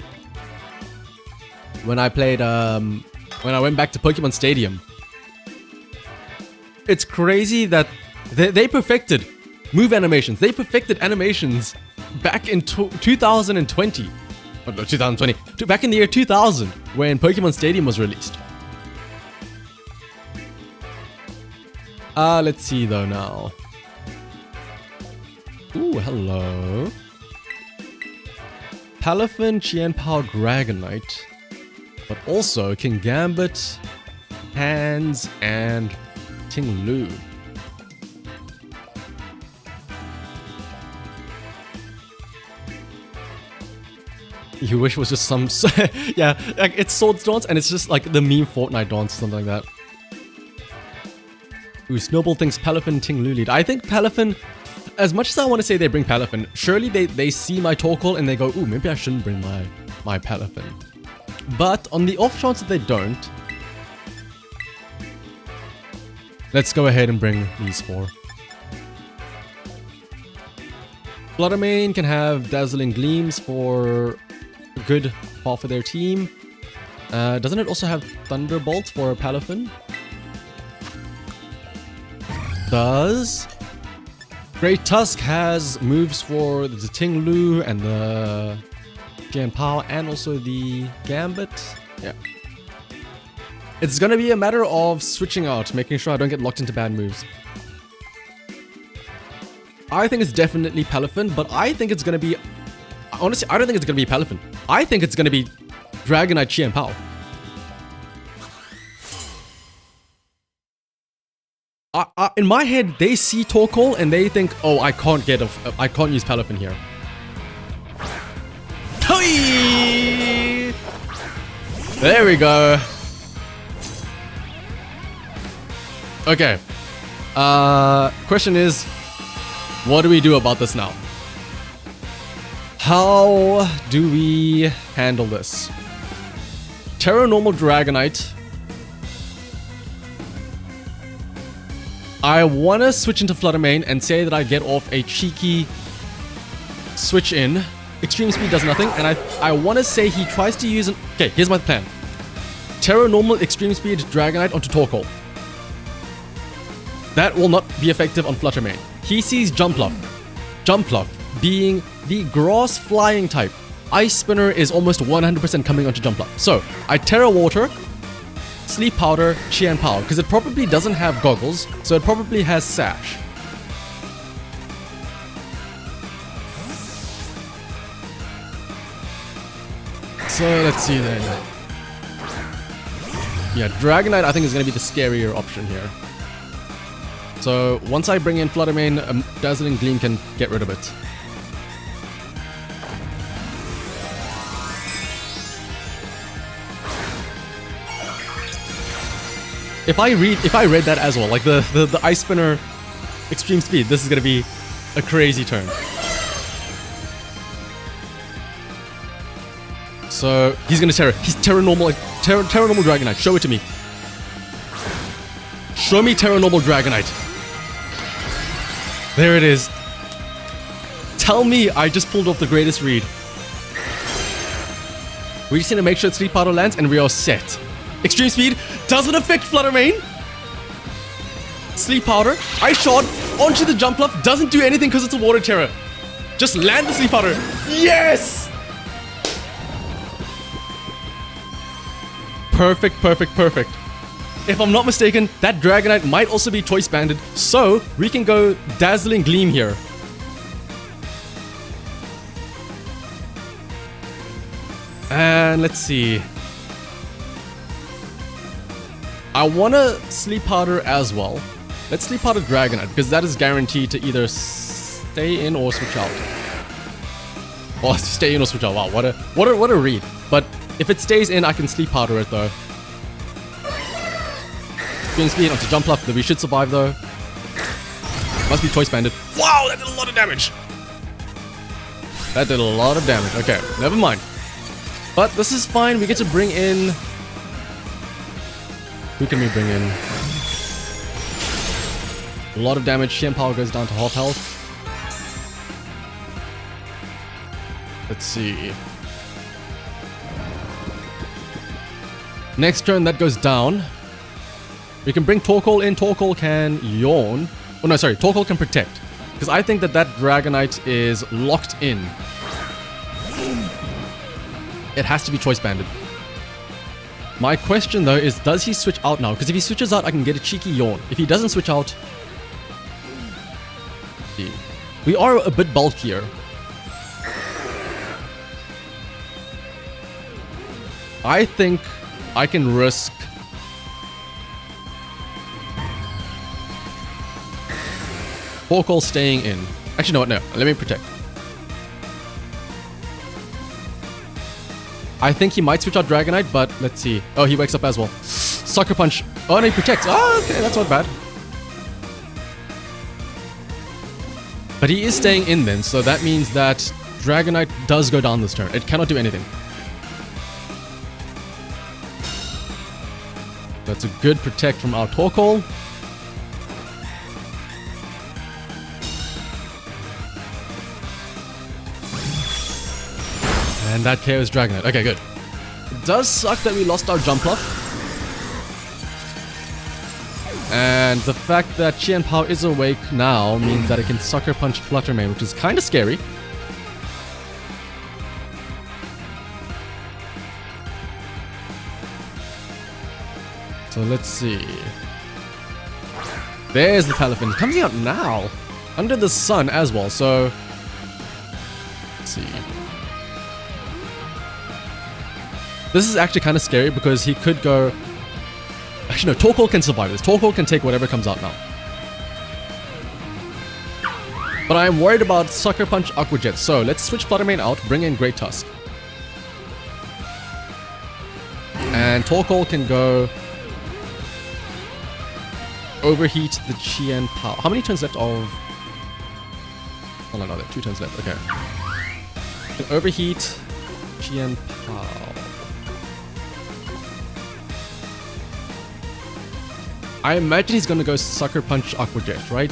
When I played, when I went back to Pokemon Stadium. It's crazy that they perfected move animations. They perfected animations back in 2020. Oh, no, 2020. Back in the year 2000, when Pokemon Stadium was released. Let's see though now. Ooh, hello. Palafin, Qianpao, Dragonite. But also King Gambit, Hands, and Ting Lu. You wish it was just some... yeah, like it's Swords Dance and it's just like the meme Fortnite dance, something like that. Ooh, Snowball thinks Palafin, Ting Lu lead. I think Palafin, as much as I want to say they bring Palafin, surely they see my Torkoal and they go, ooh, maybe I shouldn't bring my Palafin. But on the off chance that they don't, let's go ahead and bring these four. Fluttermane can have Dazzling Gleams for a good half of their team. Doesn't it also have Thunderbolt for Palafin? Does. Great Tusk has moves for the Ting Lu and the Qianpao and also the Gambit. Yeah. It's gonna be a matter of switching out, making sure I don't get locked into bad moves. I think it's definitely Palafin, but I think it's gonna be... Honestly, I don't think it's gonna be Palafin. I think it's gonna be Dragonite Qianpao. In my head, they see Torkoal and they think, oh, I can't use Palafin here. There we go. Okay. Question is, what do we do about this now? How do we handle this? Terra Normal Dragonite. I want to switch into Fluttermane and say that I get off a cheeky switch in. Extreme Speed does nothing, and I want to say he tries to use an... Okay, here's my plan. Terra Normal Extreme Speed Dragonite onto Torkoal. That will not be effective on Fluttermane. He sees Jumpluff. Jumpluff being the grass flying type, Ice Spinner is almost 100% coming onto Jump Up. So I Terra Water, Sleep Powder, Qian Power, because it probably doesn't have goggles, so it probably has Sash. So let's see then. Yeah, Dragonite I think is going to be the scarier option here. So once I bring in Flutter Mane, Dazzling Gleam can get rid of it. If I read that as well, like the Ice Spinner Extreme Speed, this is going to be a crazy turn. So he's gonna he's Terra Normal Dragonite. Show it to me. Show me Terra Normal Dragonite. There it is. Tell me I just pulled off the greatest read. We just need to make sure Sleep Powder lands and we are set. Extreme Speed doesn't affect Flutter Mane. Sleep Powder, Ice Shot onto the Jump Bluff, doesn't do anything because it's a Water Terror. Just land the Sleep Powder. Yes! Perfect, perfect, perfect. If I'm not mistaken, that Dragonite might also be Choice Banded, so we can go Dazzling Gleam here. And let's see. I want to Sleep Powder as well. Let's Sleep Powder Dragonite, because that is guaranteed to either stay in or switch out. Oh, stay in or switch out. Wow, what a read. But if it stays in, I can Sleep Powder it though. Extreme Speed onto Jump Up, that we should survive though. Must be Choice Banded. Wow, that did a lot of damage. That did a lot of damage. Okay, never mind. But this is fine. We get to bring in... Who can we bring in? A lot of damage. Qian Power goes down to half health. Let's see. Next turn, that goes down. We can bring Torkoal in. Torkoal can yawn. Oh no, sorry. Torkoal can protect. Because I think that Dragonite is locked in. It has to be Choice Banded. My question though is, does he switch out now? Because if he switches out, I can get a cheeky yawn. If he doesn't switch out... We are a bit bulkier. I think I can risk... Torkoal staying in. Actually, no, let me protect. I think he might switch out Dragonite, but let's see. Oh, he wakes up as well. Sucker Punch. Oh, no, he protects. Oh, okay, that's not bad. But he is staying in then, so that means that Dragonite does go down this turn. It cannot do anything. That's a good protect from our Torkoal. And that KO's Dragonite. Okay, good. It does suck that we lost our Jump Bluff. And the fact that Qian Power is awake now means that it can Sucker Punch Flutter Mane, which is kind of scary. So let's see. There's the Palafin. Comes out now. Under the sun as well, so... Let's see. This is actually kind of scary because he could go... Actually, no, Torkoal can survive this. Torkoal can take whatever comes out now. But I'm worried about Sucker Punch Aqua Jet. So let's switch Flutter Mane out, bring in Great Tusk. And Torkoal can go... Overheat the Qian Power. How many turns left of... Oh no, there are 2 turns left. Okay. Can overheat Qian Power. I imagine he's gonna go Sucker Punch Aqua Jet, right?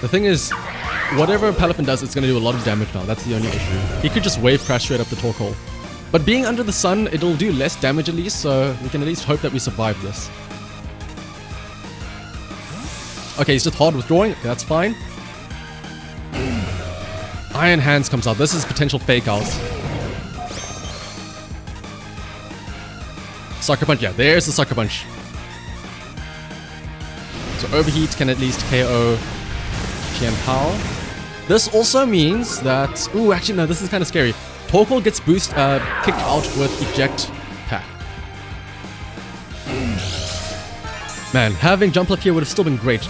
The thing is, whatever Palafin does, it's gonna do a lot of damage now. That's the only issue. He could just Wave Crash straight up the Torkoal. But being under the sun, it'll do less damage at least, so we can at least hope that we survive this. Okay, he's just hard withdrawing. Okay, that's fine. Iron Hands comes out. This is potential fake out. Sucker Punch. Yeah, there's the Sucker Punch. So Overheat can at least KO shanahavt. This also means that... Ooh, actually, no, this is kind of scary. Torkoal gets kicked out with Eject Pack. Man, having Jump Bluff here would have still been great.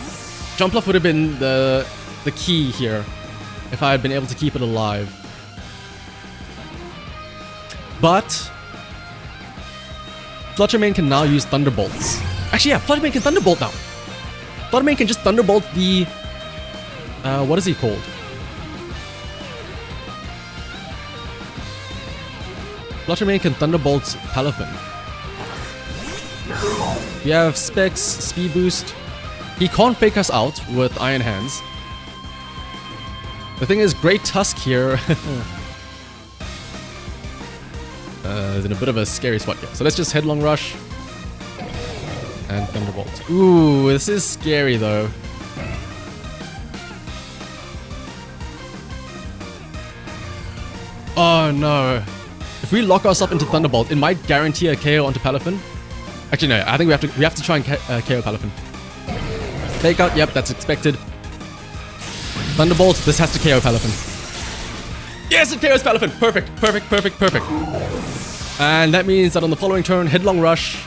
Jump Bluff would have been the key here if I had been able to keep it alive. But Fluttermane can now use Thunderbolts. Actually, yeah, Fluttermane can Thunderbolt now. Fluttermane can just Thunderbolt the... what is he called? Fluttermane can Thunderbolt Palafin. We have Specs, Speed Boost. He can't fake us out with Iron Hands. The thing is, Great Tusk here is in a bit of a scary spot here. So let's just Headlong Rush and Thunderbolt. Ooh, this is scary though. Oh no. If we lock ourselves into Thunderbolt, it might guarantee a KO onto Palafin. Actually, no. I think we have to try and KO Palafin. Fake out. Yep, that's expected. Thunderbolt. This has to KO Palafin. Yes, it KOs Palafin. Perfect. Perfect. Perfect. Perfect. And that means that on the following turn, Headlong Rush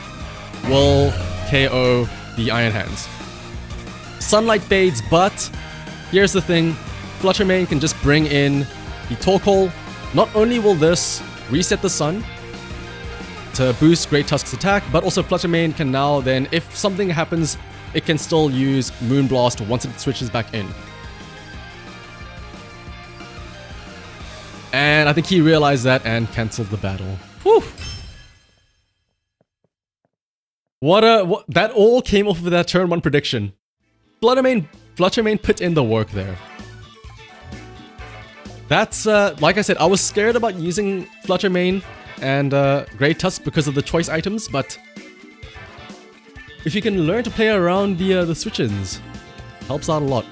will KO the Iron Hands. Sunlight fades, but here's the thing. Fluttermane can just bring in the Torkoal. Not only will this reset the sun to boost Great Tusk's attack, but also Fluttermane can now then, if something happens, it can still use Moonblast once it switches back in. And I think he realized that and cancelled the battle. Whew. What that all came off of that turn 1 prediction. Fluttermane put in the work there. That's, like I said, I was scared about using Fluttermane and Great Tusk because of the choice items, but if you can learn to play around the switch-ins, helps out a lot.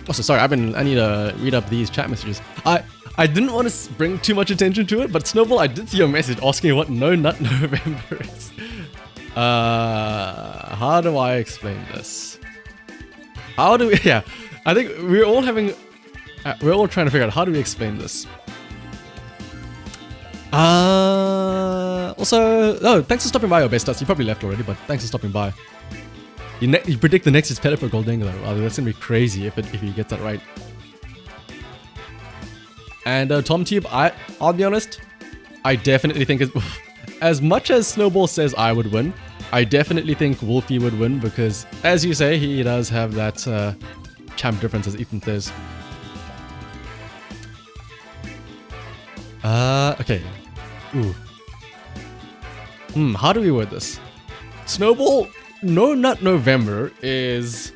Also, sorry, I need to read up these chat messages. I didn't want to bring too much attention to it, but Snowball, I did see your message asking what No Nut November is. How do I explain this? How do we... Yeah, I think we're all having... we're all trying to figure out how do we explain this. Also... Oh, thanks for stopping by, your best stats. You probably left already, but thanks for stopping by. You predict the next is Pelipper Goldenga though. Oh, that's gonna be crazy if he gets that right. And TomTube, I'll be honest, I definitely think as much as Snowball says I would win, I definitely think Wolfie would win because, as you say, he does have that champ difference, as Ethan says. Okay. Ooh. How do we word this? Snowball, No Nut November is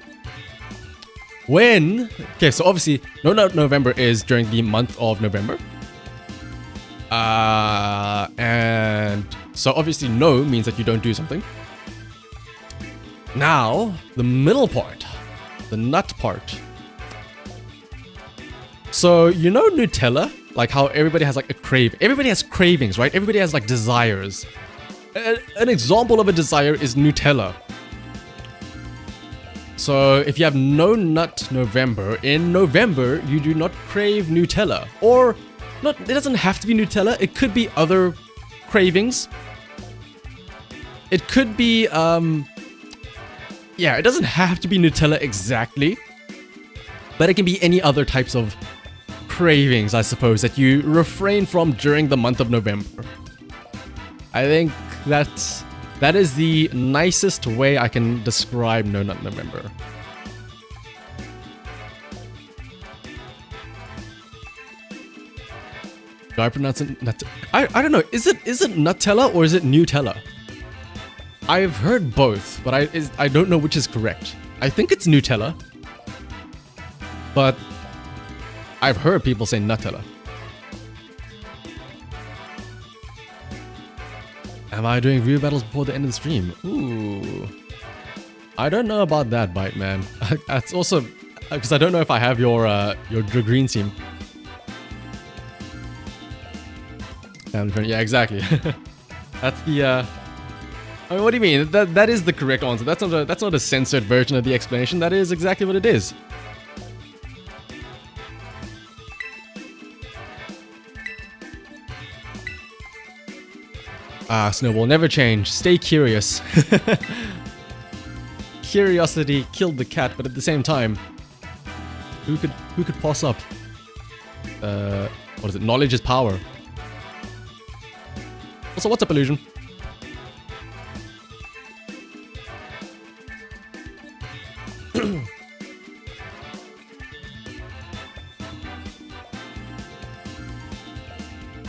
when... Okay, so obviously, No Nut November is during the month of November. And so obviously no means that you don't do something. Now, the middle part, the nut part. So, you know Nutella? Like how everybody has like a everybody has cravings, right? Everybody has like desires. An example of a desire is Nutella. So if you have No Nut November, in November you do not crave Nutella. Or, not, it doesn't have to be Nutella, it could be other cravings. It could be, yeah, it doesn't have to be Nutella exactly. But it can be any other types of cravings, I suppose, that you refrain from during the month of November. I think that is the nicest way I can describe No Nut November. Do I pronounce it I don't know. Is it Nutella or is it Nutella? I've heard both, but I don't know which is correct. I think it's Nutella, but I've heard people say Nutella. Am I doing view battles before the end of the stream? Ooh. I don't know about that, Bite Man. That's also because I don't know if I have your green team. Yeah, exactly. That's the. I mean, what do you mean? That is the correct answer. That's not a censored version of the explanation. That is exactly what it is. Ah, Snowball, never change. Stay curious. Curiosity killed the cat, but at the same time, who could pass up? What is it? Knowledge is power. Also, what's up, Illusion?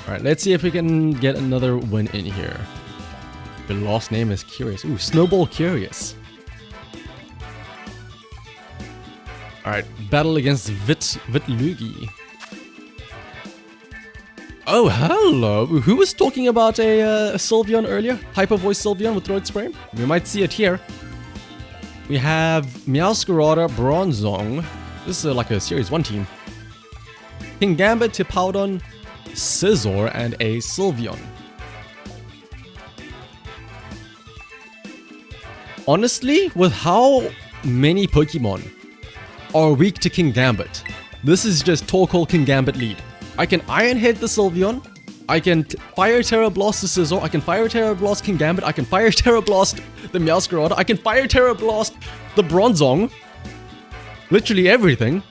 Alright, let's see if we can get another win in here. The last name is Curious. Ooh, Snowball Curious. Alright, battle against Vitlugi. Oh, hello! Who was talking about a Sylveon earlier? Hyper Voice Sylveon with Throat Spray? We might see it here. We have Meowscarada, Bronzong. This is like a Series 1 team. Kingambit, Hippowdon, Scizor, and a Sylveon. Honestly, with how many Pokemon are weak to Kingambit, this is just Torkoal Kingambit lead. I can Iron Head the Sylveon, I can Fire Terra Blast the Scizor, I can Fire Terra Blast Kingambit, I can Fire Terra Blast the Meowscarada, I can Fire Terra Blast the Bronzong. Literally everything.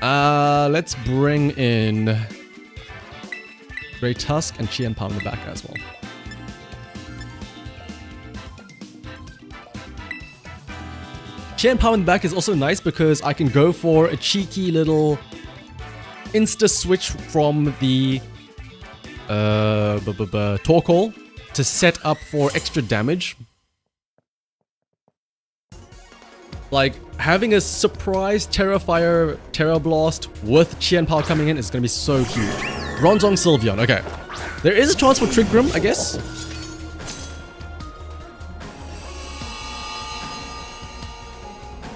Let's bring in Grey Tusk and Chien Pao in the back as well. Chien Pao in the back is also nice because I can go for a cheeky little insta switch from the Torkoal to set up for extra damage. Like, having a surprise Terra Fire, Terra Blast with Chien Pao coming in is going to be so huge. Bronzong Sylveon, okay. There is a chance for Trick Room, I guess.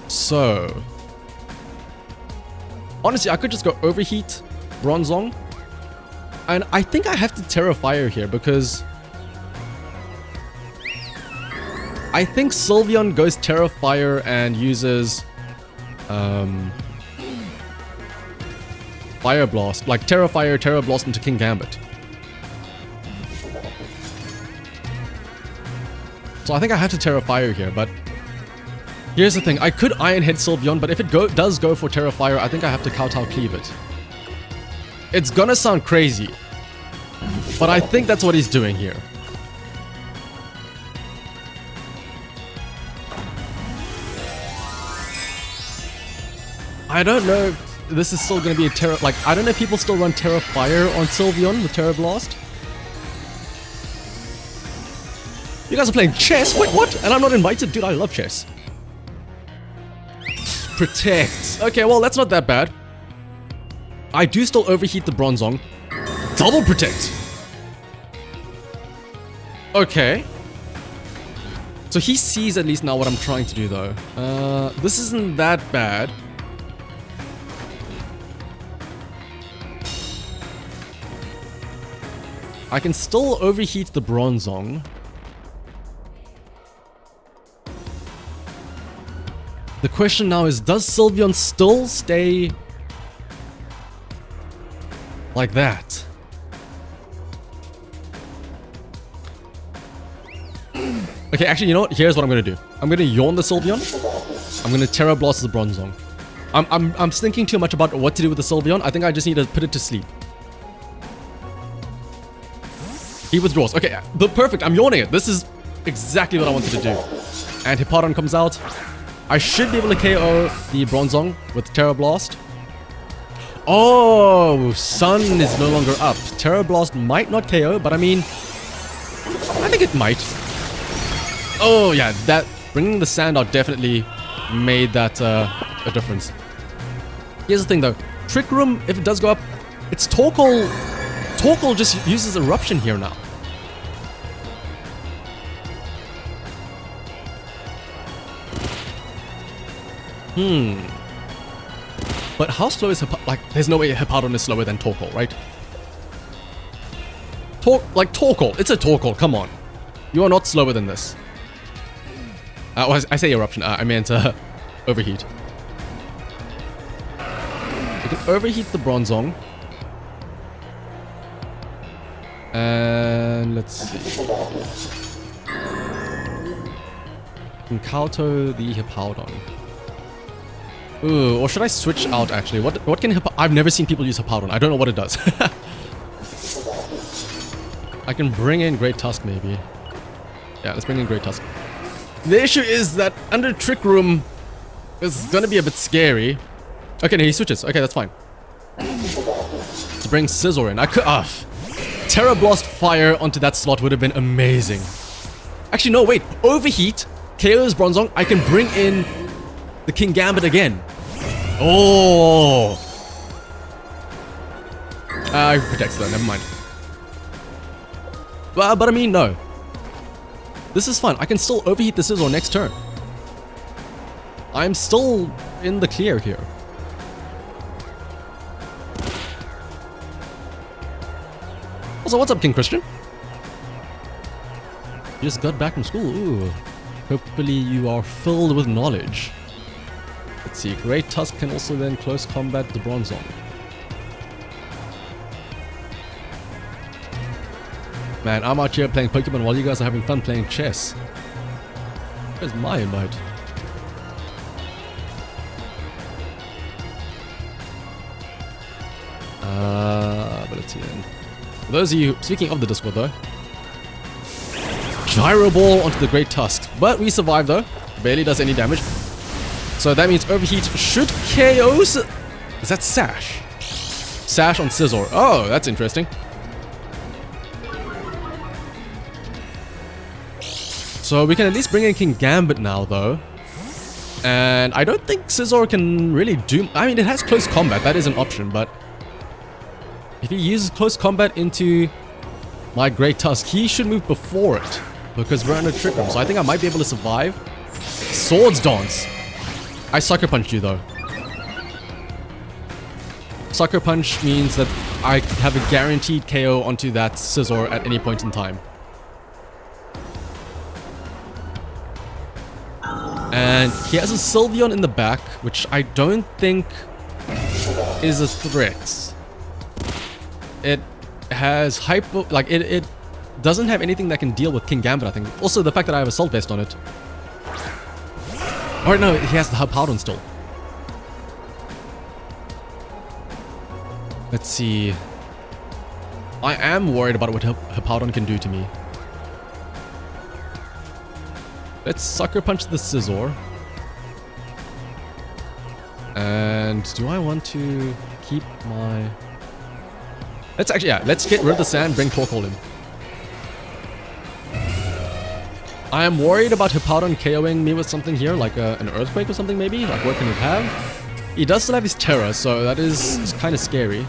So, honestly, I could just go Overheat, Bronzong. And I think I have to Terra Fire here because I think Sylveon goes Terra Fire and uses Fire Blast, like Terra Fire, Terra Blast into Kingambit. So I think I have to Terra Fire here, but here's the thing, I could Iron Head Sylveon, but if it does go for Terra Fire, I think I have to Kowtow Cleave it. It's gonna sound crazy, but I think that's what he's doing here. I don't know if this is still going to be a Terra... Like, I don't know if people still run Terra Fire on Sylveon with Terra Blast. You guys are playing chess? Wait, what? And I'm not invited? Dude, I love chess. Protect. Okay, well, that's not that bad. I do still overheat the Bronzong. Double Protect. Okay. So he sees at least now what I'm trying to do, though. This isn't that bad. I can still overheat the Bronzong. The question now is, does Sylveon still stay like that? Okay, actually, you know what? Here's what I'm gonna do. I'm gonna Yawn the Sylveon. I'm gonna Terra Blast the Bronzong. I'm thinking too much about what to do with the Sylveon. I think I just need to put it to sleep. He withdraws. Okay, perfect. I'm yawning it. This is exactly what I wanted to do. And Hippowdon comes out. I should be able to KO the Bronzong with Terra Blast. Oh, Sun is no longer up. Terra Blast might not KO, but I mean, I think it might. Oh yeah, that bringing the sand out definitely made that a difference. Here's the thing though, Trick Room, if it does go up, it's Torkoal. Torkoal just uses Eruption here now. But how slow is like, there's no way Hippowdon is slower than Torkoal, right? Torkoal, it's a Torkoal, come on. You are not slower than this. I say Eruption, I meant Overheat. We can Overheat the Bronzong. And let's see. We can Kauto the Hippowdon. Ooh, or should I switch out actually? What can I've never seen people use Hippowdon. I don't know what it does. I can bring in Great Tusk maybe. Yeah, let's bring in Great Tusk. The issue is that under Trick Room is gonna be a bit scary. Okay, no, he switches. Okay, that's fine. To bring Scizor in. I could Terra Blast Fire onto that slot would have been amazing. Actually, no, wait. Overheat, KO's Bronzong, I can bring in the King Gambit again. Oh! He protects though, never mind. But I mean, no. This is fun. I can still overheat the Scizor next turn. I'm still in the clear here. Also, what's up, King Christian? You just got back from school. Ooh. Hopefully you are filled with knowledge. Let's see. Great Tusk can also then close combat the Bronzong. Man, I'm out here playing Pokemon while you guys are having fun playing chess. Where's my invite? But let's see then. For those of you, speaking of the Discord though, Gyro Ball onto the Great Tusk. But we survive though. Barely does any damage. So that means Overheat should KO. Is that Sash? Sash on Scizor. Oh, that's interesting. So we can at least bring in King Gambit now though. And I don't think Scizor can really do... I mean, it has close combat. That is an option, but... if he uses close combat into my Great Tusk, he should move before it. Because we're under Trick Room. So I think I might be able to survive. Swords Dance. I Sucker Punch you though. Sucker Punch means that I have a guaranteed KO onto that Scizor at any point in time. And he has a Sylveon in the back, which I don't think is a threat. It has hyper... like, it doesn't have anything that can deal with King Gambit, I think. Also, the fact that I have Assault Vest on it. Or no, he has the Hippowdon still. Let's see. I am worried about what Hippowdon can do to me. Let's Sucker Punch the Scizor. And do I want to keep my... let's actually, yeah, let's get rid of the sand, bring Torkoal in. I am worried about Hippowdon KOing me with something here, like an Earthquake or something maybe. Like, what can it have? He does still have his Terra, so that is kind of scary.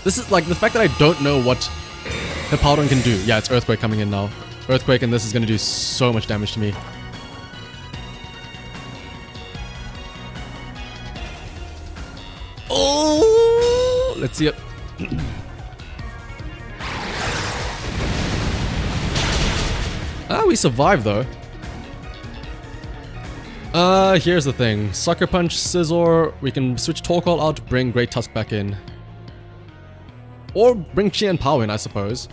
This is like the fact that I don't know what Hippowdon can do. Yeah, it's Earthquake coming in now. Earthquake, and this is going to do so much damage to me. Oh! Let's see it. We survived though. Here's the thing. Sucker Punch, Scizor. We can switch Torkoal out, bring Great Tusk back in. Or bring Chi and Pao in, I suppose.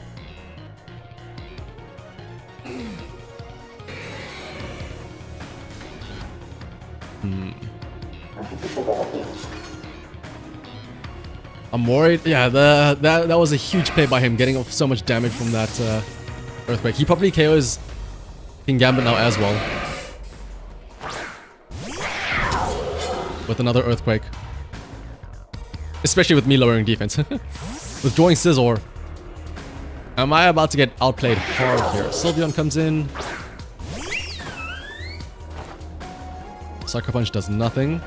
I'm worried. Yeah, that was a huge play by him, getting off so much damage from that Earthquake. He probably KOs King Gambit now as well. With another Earthquake. Especially with me lowering defense. With drawing Scizor. Am I about to get outplayed hard here? Sylveon comes in. Sucker Punch does nothing.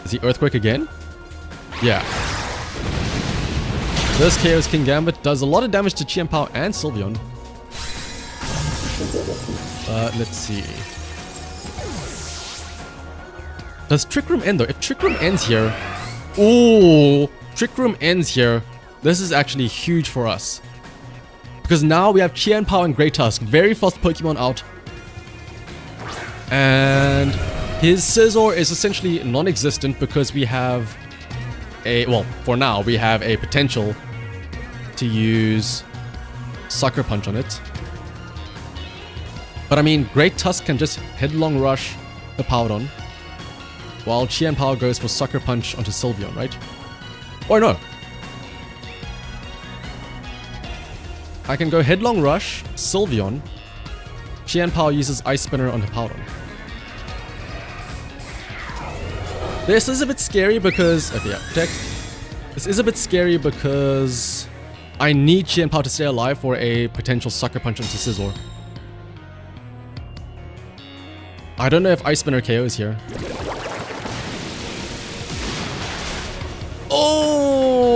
Is he Earthquake again? Yeah. This KO's King Gambit, does a lot of damage to Chi Pao and Sylveon. Let's see. Does Trick Room end though? If Trick Room ends here... Ooh! Trick Room ends here. This is actually huge for us. Because now we have Qianpao and Great Tusk. Very fast Pokemon out. And his Scizor is essentially non-existent because we have a... Well, for now, we have a potential to use Sucker Punch on it. But I mean, Great Tusk can just Headlong Rush the Powdon, while Qianpao goes for Sucker Punch onto Sylveon, right? Or no. I can go Headlong Rush, Sylveon. Qianpao uses Ice Spinner onto Powdon. This is a bit scary because... Okay, yeah, protect. This is a bit scary because I need Qianpao to stay alive for a potential Sucker Punch onto Scizor. I don't know if Ice Spinner KO is here. Oh!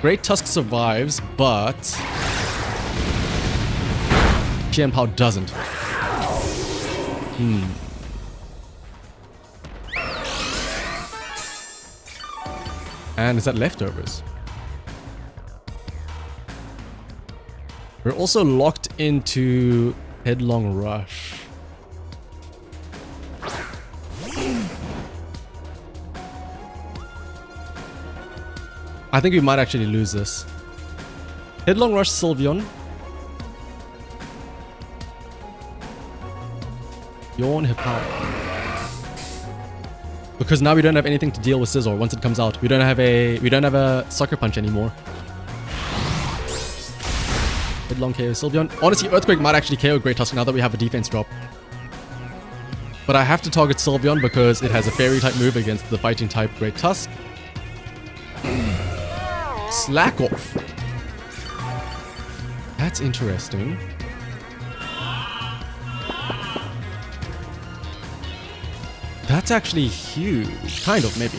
Great Tusk survives, but Qianpao doesn't. And is that leftovers? We're also locked into Headlong Rush. I think we might actually lose this. Headlong Rush Sylveon. Yawn Hippowdon. Because now we don't have anything to deal with Scizor once it comes out. We don't have a Sucker Punch anymore. Headlong KO Sylveon. Honestly, Earthquake might actually KO Great Tusk now that we have a defense drop. But I have to target Sylveon because it has a Fairy type move against the Fighting type Great Tusk. Slack off. That's interesting. That's actually huge. Kind of, maybe.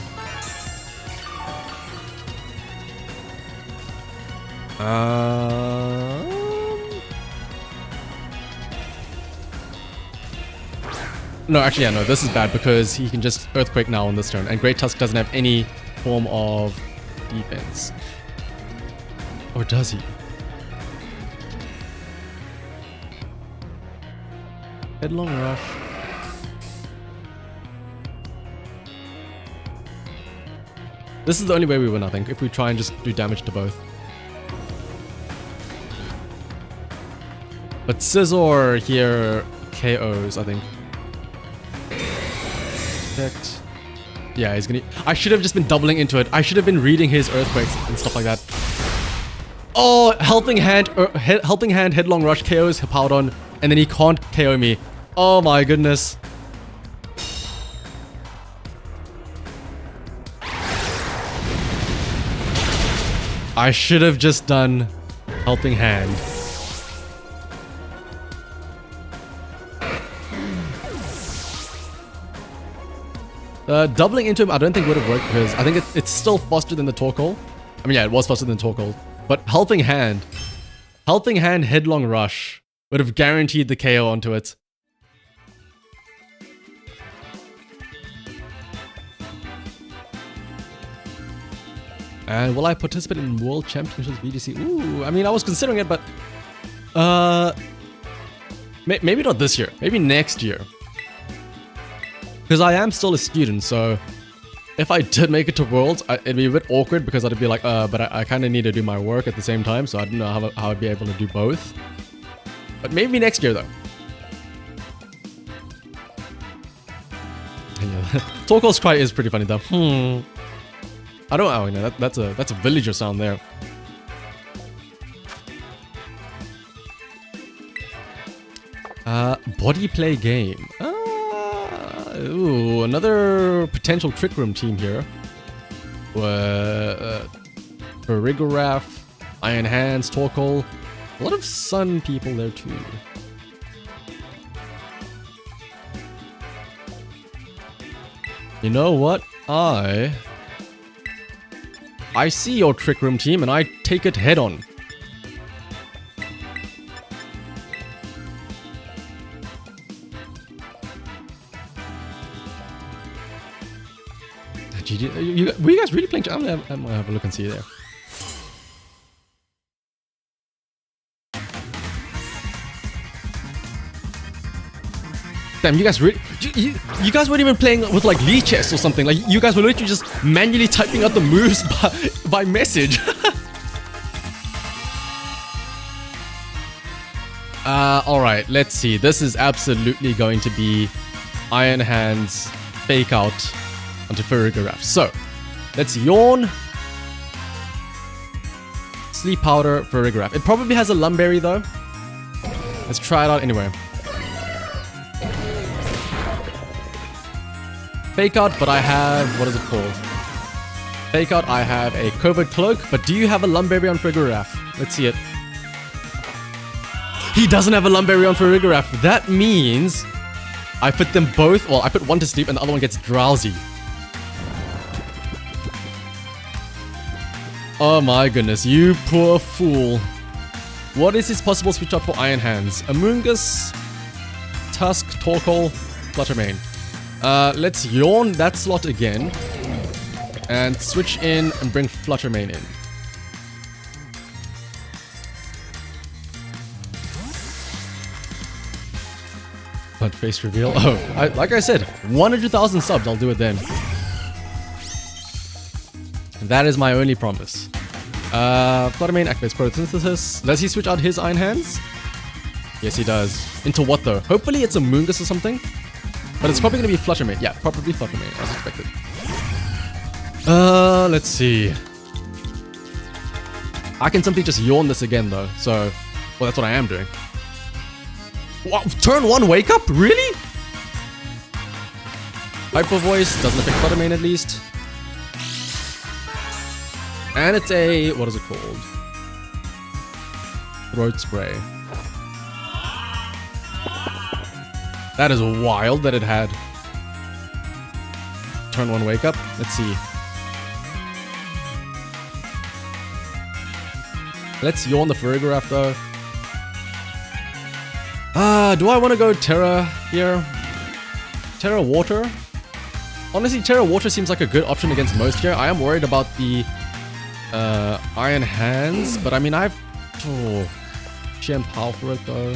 No, actually, yeah, no, this is bad because he can just Earthquake now on this turn, and Great Tusk doesn't have any form of defense. Or does he? Headlong Rush. This is the only way we win, I think, if we try and just do damage to both. But Scizor here KOs, I think. Protect. Yeah, he's gonna... I should have just been doubling into it. I should have been reading his Earthquakes and stuff like that. Oh, Helping Hand, Headlong Rush KOs Hippowdon, and then he can't KO me. Oh my goodness. I should have just done Helping Hand. Doubling into him, I don't think would have worked because I think it's still faster than the Torkoal. I mean, yeah, it was faster than Torkoal. But Helping Hand Headlong Rush would have guaranteed the KO onto it. And will I participate in World Championships VGC? Ooh, I mean, I was considering it, but maybe not this year. Maybe next year. Because I am still a student, so if I did make it to Worlds, it'd be a bit awkward because I'd be like, but I kind of need to do my work at the same time, so I don't know how I'd be able to do both. But maybe next year, though. Yeah, Torkoal's cry is pretty funny, though. I don't know, you know, that's a villager sound there. Body play game. Ooh, another potential Trick Room team here. Rigoraph, Iron Hands, Torkoal. A lot of Sun people there too. You know what? I see your Trick Room team and I take it head on. GG. Were you guys really playing? I'm gonna have a look and see there. Damn, you guys really... You guys weren't even playing with like Lee chess or something. Like, you guys were literally just manually typing out the moves by message. Alright, let's see. This is absolutely going to be Iron Hands fake out onto Farigiraf. So, let's yawn. Sleep Powder, Farigiraf. It probably has a Lumberry though. Let's try it out anyway. Fake out, but I have... What is it called? Fake out, I have a Covert Cloak, but do you have a Lumberry on Farigiraf? Let's see it. He doesn't have a Lumberry on Farigiraf. That means I put them both... Well, I put one to sleep and the other one gets drowsy. Oh my goodness, you poor fool. What is his possible switch out for Iron Hands? Amoonguss, Tusk, Torkoal, Fluttermane. Let's yawn that slot again. And switch in and bring Fluttermane in. But face reveal. Oh, like I said, 100,000 subs, I'll do it then. That is my only promise. Fluttermane activates Photosynthesis. Does he switch out his Iron Hands? Yes, he does. Into what though? Hopefully it's a Moongus or something. But it's probably going to be Fluttermane. Yeah, probably Fluttermane, as expected. Let's see. I can simply just yawn this again though. So, well, that's what I am doing. Wow, turn 1 wake up? Really? Hyper Voice doesn't affect Fluttermane at least. And it's a... What is it called? Throat Spray. That is wild that it had turn 1 wake up. Let's see. Let's yawn the Farigiraf though. Do I want to go Terra here? Terra Water? Honestly, Terra Water seems like a good option against most here. I am worried about the Iron Hands, but I mean, I've... Oh, Sheer Power for it though.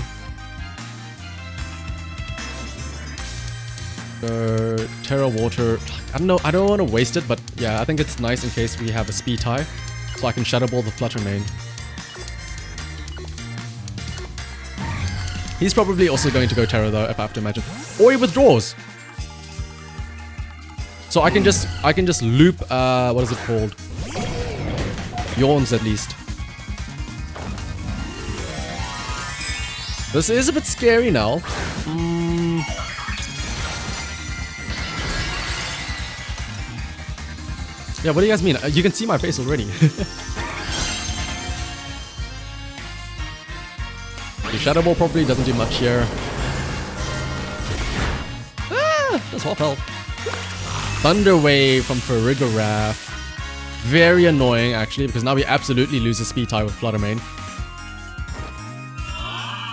Terra Water. I don't know. I don't want to waste it, but yeah, I think it's nice in case we have a speed tie, so I can Shadow Ball the Fluttermane. He's probably also going to go Terra though, if I have to imagine. Or he withdraws. So I can just loop. What is it called? Yawns at least. This is a bit scary now. Yeah, what do you guys mean? You can see my face already. The Shadow Ball probably doesn't do much here. Ah, that's half health. Thunder Wave from Farigiraf. Very annoying actually, because now we absolutely lose the speed tie with Fluttermane.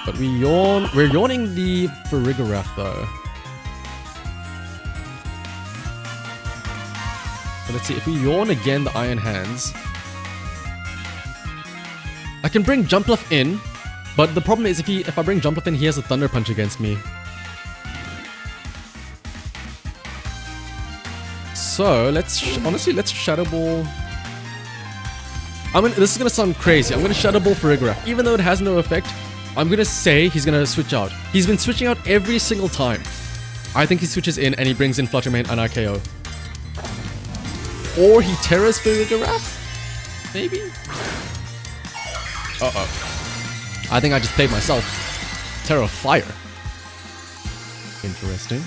But we yawn. We're yawning the Farigiraf though. So let's see, if we yawn again the Iron Hands, I can bring Jumpluff in, but the problem is if I bring Jumpluff in, he has a Thunder Punch against me. So honestly, let's Shadow Ball. This is gonna sound crazy. I'm gonna Shadow Ball Farigiraf, even though it has no effect. I'm gonna say he's gonna switch out. He's been switching out every single time. I think he switches in and he brings in Fluttermane and RKO. Or he Terras Farigiraf? Maybe? Uh-oh. I think I just played myself. Terra Fire. Interesting.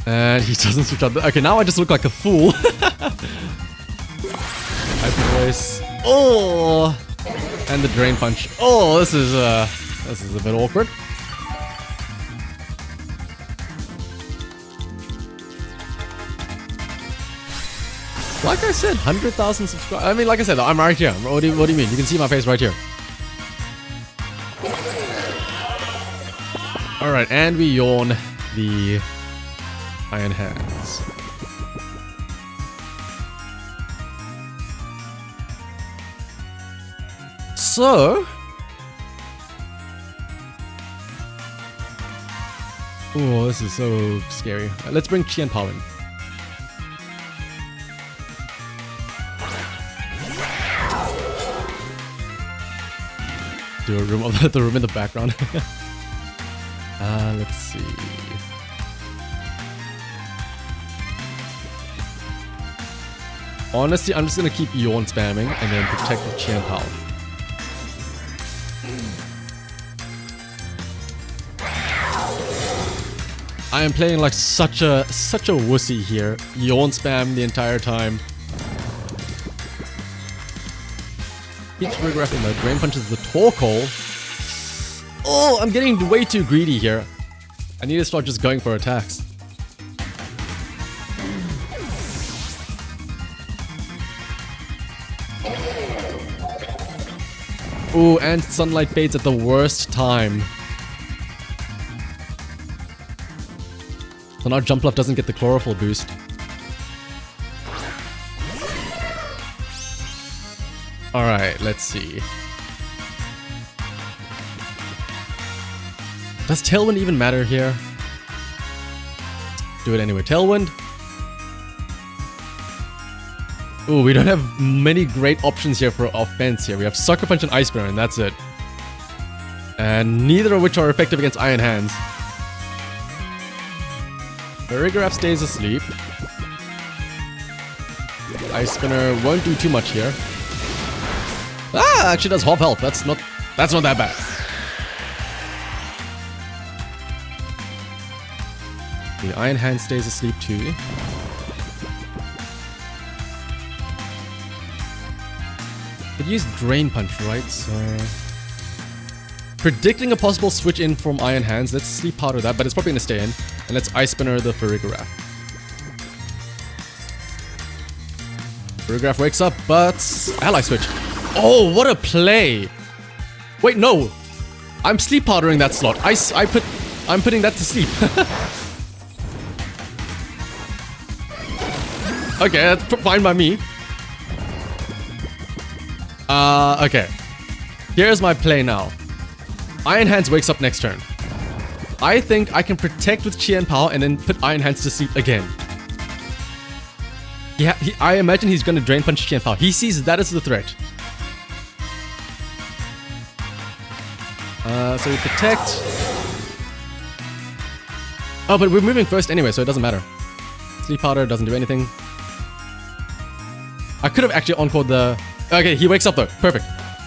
And he doesn't switch out. Okay, now I just look like a fool. Hyper Voice. Oh! And the Drain Punch. Oh, this is a bit awkward. Like I said, 100,000 subscribers. I mean, like I said, I'm right here. What do you mean? You can see my face right here. Alright, and we yawn the Iron Hands. So... oh, this is so scary. Let's bring Qian Pao in. Do a room of the room in the background. Let's see. Honestly, I'm just gonna keep Yawn spamming and then protect the Qian Pao. I am playing like such a wussy here. Yawn spam the entire time. Each Choreograph in the Drain Punch is the Torkoal. Oh, I'm getting way too greedy here. I need to start just going for attacks. Ooh, and Sunlight fades at the worst time. So now Jump Left doesn't get the Chlorophyll boost. Alright, let's see. Does Tailwind even matter here? Do it anyway. Tailwind. Ooh, we don't have many great options here for offense here. We have Sucker Punch and Ice Spinner, and that's it. And neither of which are effective against Iron Hands. Choreograph stays asleep. Ice Spinner won't do too much here. Ah, actually does half health. That's not that bad. The Iron Hand stays asleep too. It used Drain Punch, right? So predicting a possible switch in from Iron Hands. Let's Sleep Powder that, but it's probably gonna stay in. And let's Ice Spinner the Choreograph. Choreograph wakes up, but Ally Switch. Oh, what a play! Wait, no, I'm Sleep Powdering that slot. I'm putting that to sleep. Okay, that's fine by me. Okay. Here's my play now. Iron Hands wakes up next turn. I think I can protect with Qian Pao and then put Iron Hands to sleep again. Yeah, I imagine he's gonna Drain Punch Qian Pao. He sees that as the threat. So we protect. Oh, but we're moving first anyway, so it doesn't matter. Sleep Powder doesn't do anything. I could have actually encored the... okay, he wakes up though. Perfect.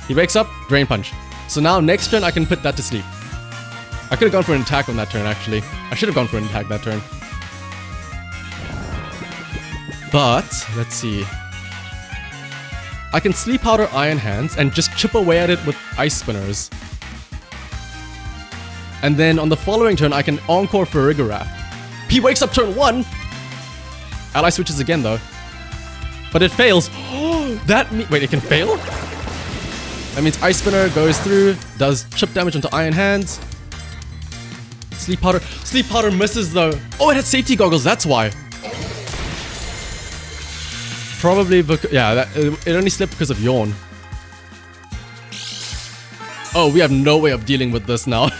He wakes up, Drain Punch. So now next turn I can put that to sleep. I could have gone for an attack on that turn actually. I should have gone for an attack that turn. But, let's see. I can Sleep Powder Iron Hands and just chip away at it with Ice Spinners. And then on the following turn I can Encore for Rigoraph. He wakes up turn 1! Ally switches again though. But it fails. Wait, it can fail? That means Ice Spinner goes through, does chip damage onto Iron Hands. Sleep Powder. Sleep Powder misses though. Oh, it had safety goggles, that's why. Probably because... yeah, it only slipped because of Yawn. Oh, we have no way of dealing with this now.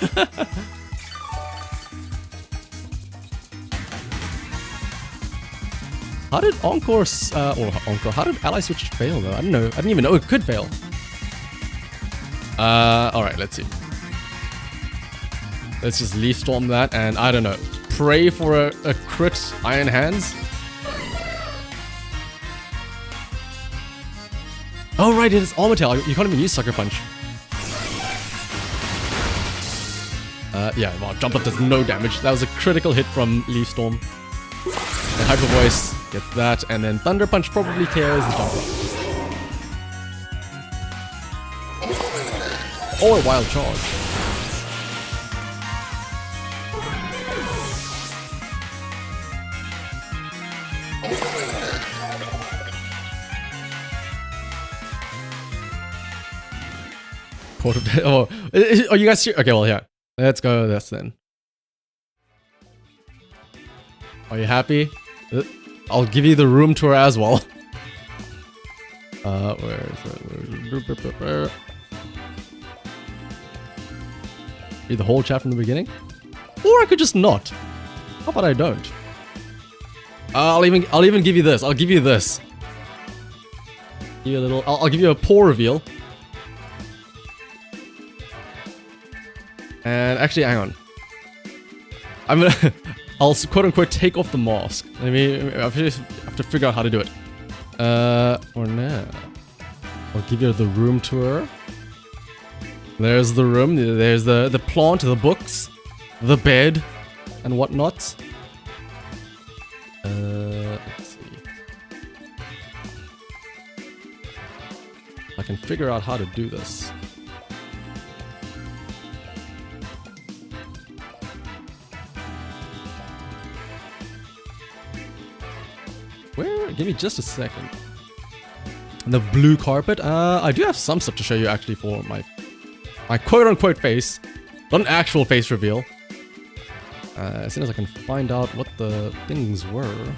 How did Encore... how did Ally Switch fail though? I don't know. I didn't even know it could fail. Alright, let's see. Let's just Leaf Storm that and, I don't know, pray for a crit Iron Hands. Oh right, it is Armor Tail. You can't even use Sucker Punch. Yeah, well, Jump Up does no damage. That was a critical hit from Leaf Storm. And Hyper Voice gets that, and then Thunder Punch probably KOs the Jump Up. Or Wild Charge. Court of Death. Oh, are you guys serious? Okay, well, yeah. Let's go with this then. Are you happy? I'll give you the room tour as well. Where is it? Read the whole chat from the beginning? Or I could just not. How about I don't? I'll even give you this. I'll give you this. Give you a little. I'll give you a paw reveal. And actually, hang on. I'm gonna. I'll quote unquote take off the mask. I mean, I have to figure out how to do it. Or now, I'll give you the room tour. There's the room. There's the plant, the books, the bed, and whatnot. Let's see. I can figure out how to do this. Where? Give me just a second. The blue carpet. I do have some stuff to show you actually for my quote-unquote face. Not an actual face reveal. As soon as I can find out what the things were.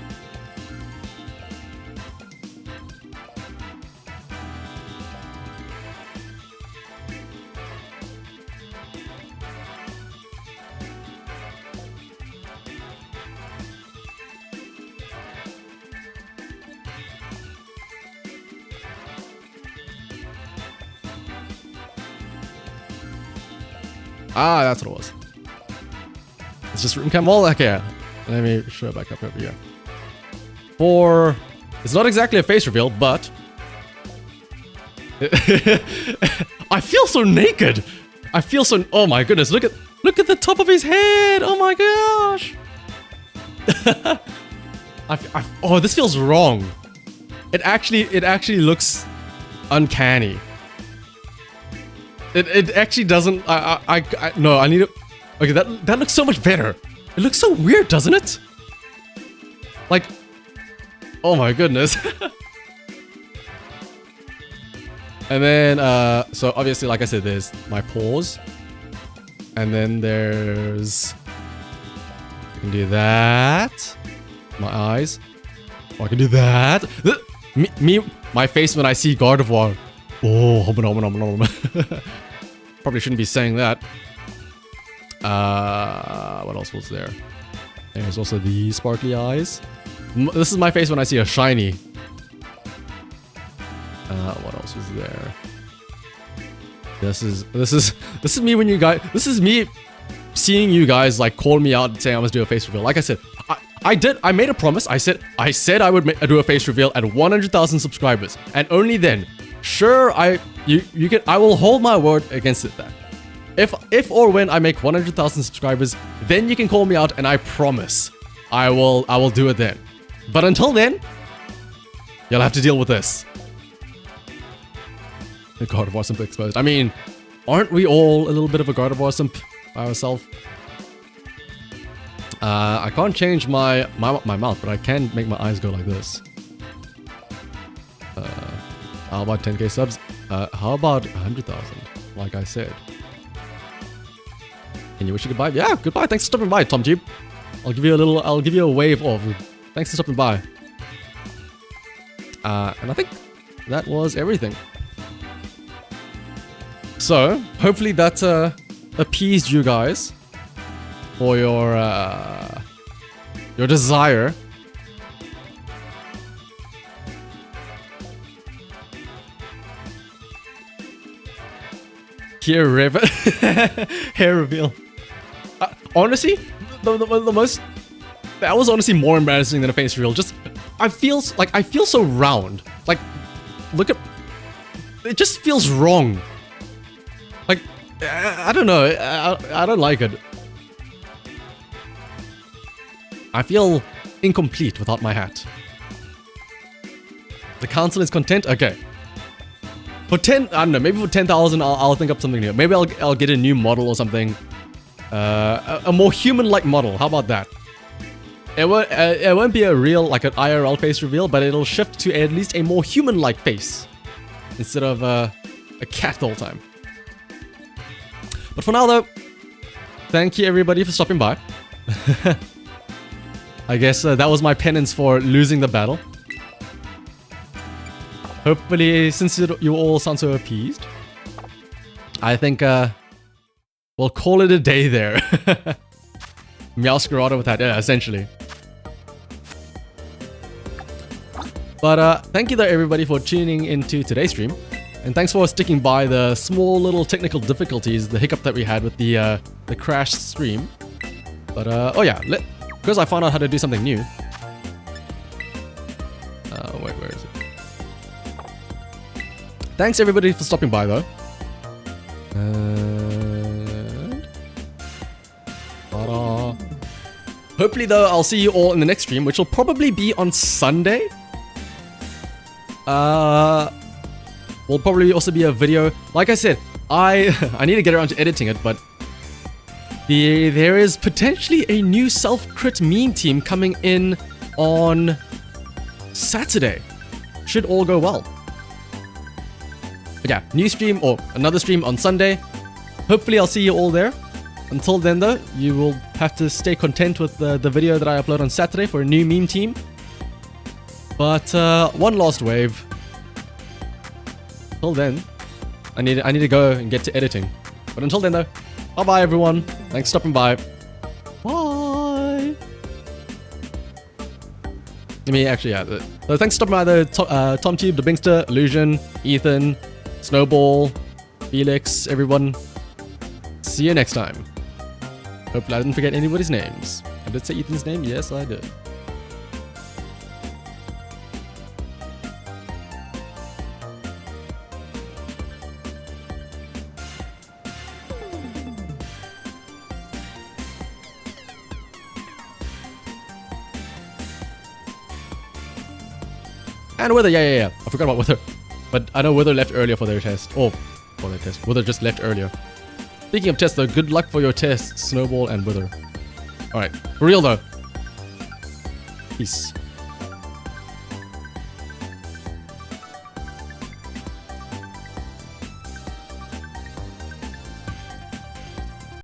Ah, that's what it was. It's just room cam. Well, okay. Let me show it back up over here. It's not exactly a face reveal, but I feel so naked. I feel so. Oh my goodness! Look at the top of his head. Oh my gosh! Oh, this feels wrong. It actually looks uncanny. It actually doesn't. No. I need to. Okay, that looks so much better. It looks so weird, doesn't it? Like, oh my goodness. And then, so obviously, like I said, there's my paws. And then there's... I can do that. My eyes. Oh, I can do that. My face when I see Gardevoir. Oh, probably shouldn't be saying that. What else was there? There's also the sparkly eyes. This is my face when I see a shiny. What else was there? This is me when you guys. This is me seeing you guys like call me out and saying I must do a face reveal. Like I said, I made a promise. I said I would do a face reveal at 100,000 subscribers, and only then. Sure, I will hold my word against it then. If or when I make 100,000 subscribers, then you can call me out, and I promise I will do it then. But until then, you'll have to deal with this. The Gardevoir simp exposed. I mean, aren't we all a little bit of a Gardevoir simp by ourselves? I can't change my mouth, but I can make my eyes go like this. How about 10k subs? How about 100,000? Like I said. Can you wish you goodbye? Yeah, goodbye. Thanks for stopping by, TomTube. I'll give you a wave of thanks for stopping by. And I think that was everything. So, hopefully that appeased you guys for your desire. Hair reveal. Honestly, the most that was honestly more embarrassing than a face reveal. Just I feel so round. Like, look at it. Just feels wrong. Like, I don't know. I don't like it. I feel incomplete without my hat. The council is content. Okay. For 10, I don't know, maybe for 10,000, I'll think up something new. Maybe I'll get a new model or something. A more human-like model. How about that? It won't be a real, like an IRL face reveal, but it'll shift to at least a more human-like face. Instead of a cat the whole time. But for now, though, thank you everybody for stopping by. I guess that was my penance for losing the battle. Hopefully, since you all sound so appeased, I think we'll call it a day there. Meowscarada with that, yeah, essentially. But thank you though everybody for tuning into today's stream. And thanks for sticking by the small little technical difficulties, the hiccup that we had with the crashed stream. But oh yeah, because I found out how to do something new. Wait, where is it? Thanks everybody for stopping by though. Hopefully though, I'll see you all in the next stream, which will probably be on Sunday. Will probably also be a video. Like I said, I need to get around to editing it, but there is potentially a new self-crit meme team coming in on Saturday. Should all go well. But yeah, new stream or another stream on Sunday. Hopefully I'll see you all there. Until then though, you will have to stay content with the video that I upload on Saturday for a new meme team. But one last wave. Until then, I need to go and get to editing. But until then though, bye bye everyone. Thanks for stopping by. Bye. I mean, actually, yeah. So thanks for stopping by though, TomTube, The Binkster, Illusion, Ethan, Snowball, Felix, everyone. See you next time. Hopefully I didn't forget anybody's names. I did say Ethan's name, yes I did. And Wither, yeah. I forgot about Wither. But I know Wither left earlier for their test. Oh, for their test. Wither just left earlier. Speaking of tests though, good luck for your tests, Snowball and Wither. Alright, for real though. Peace.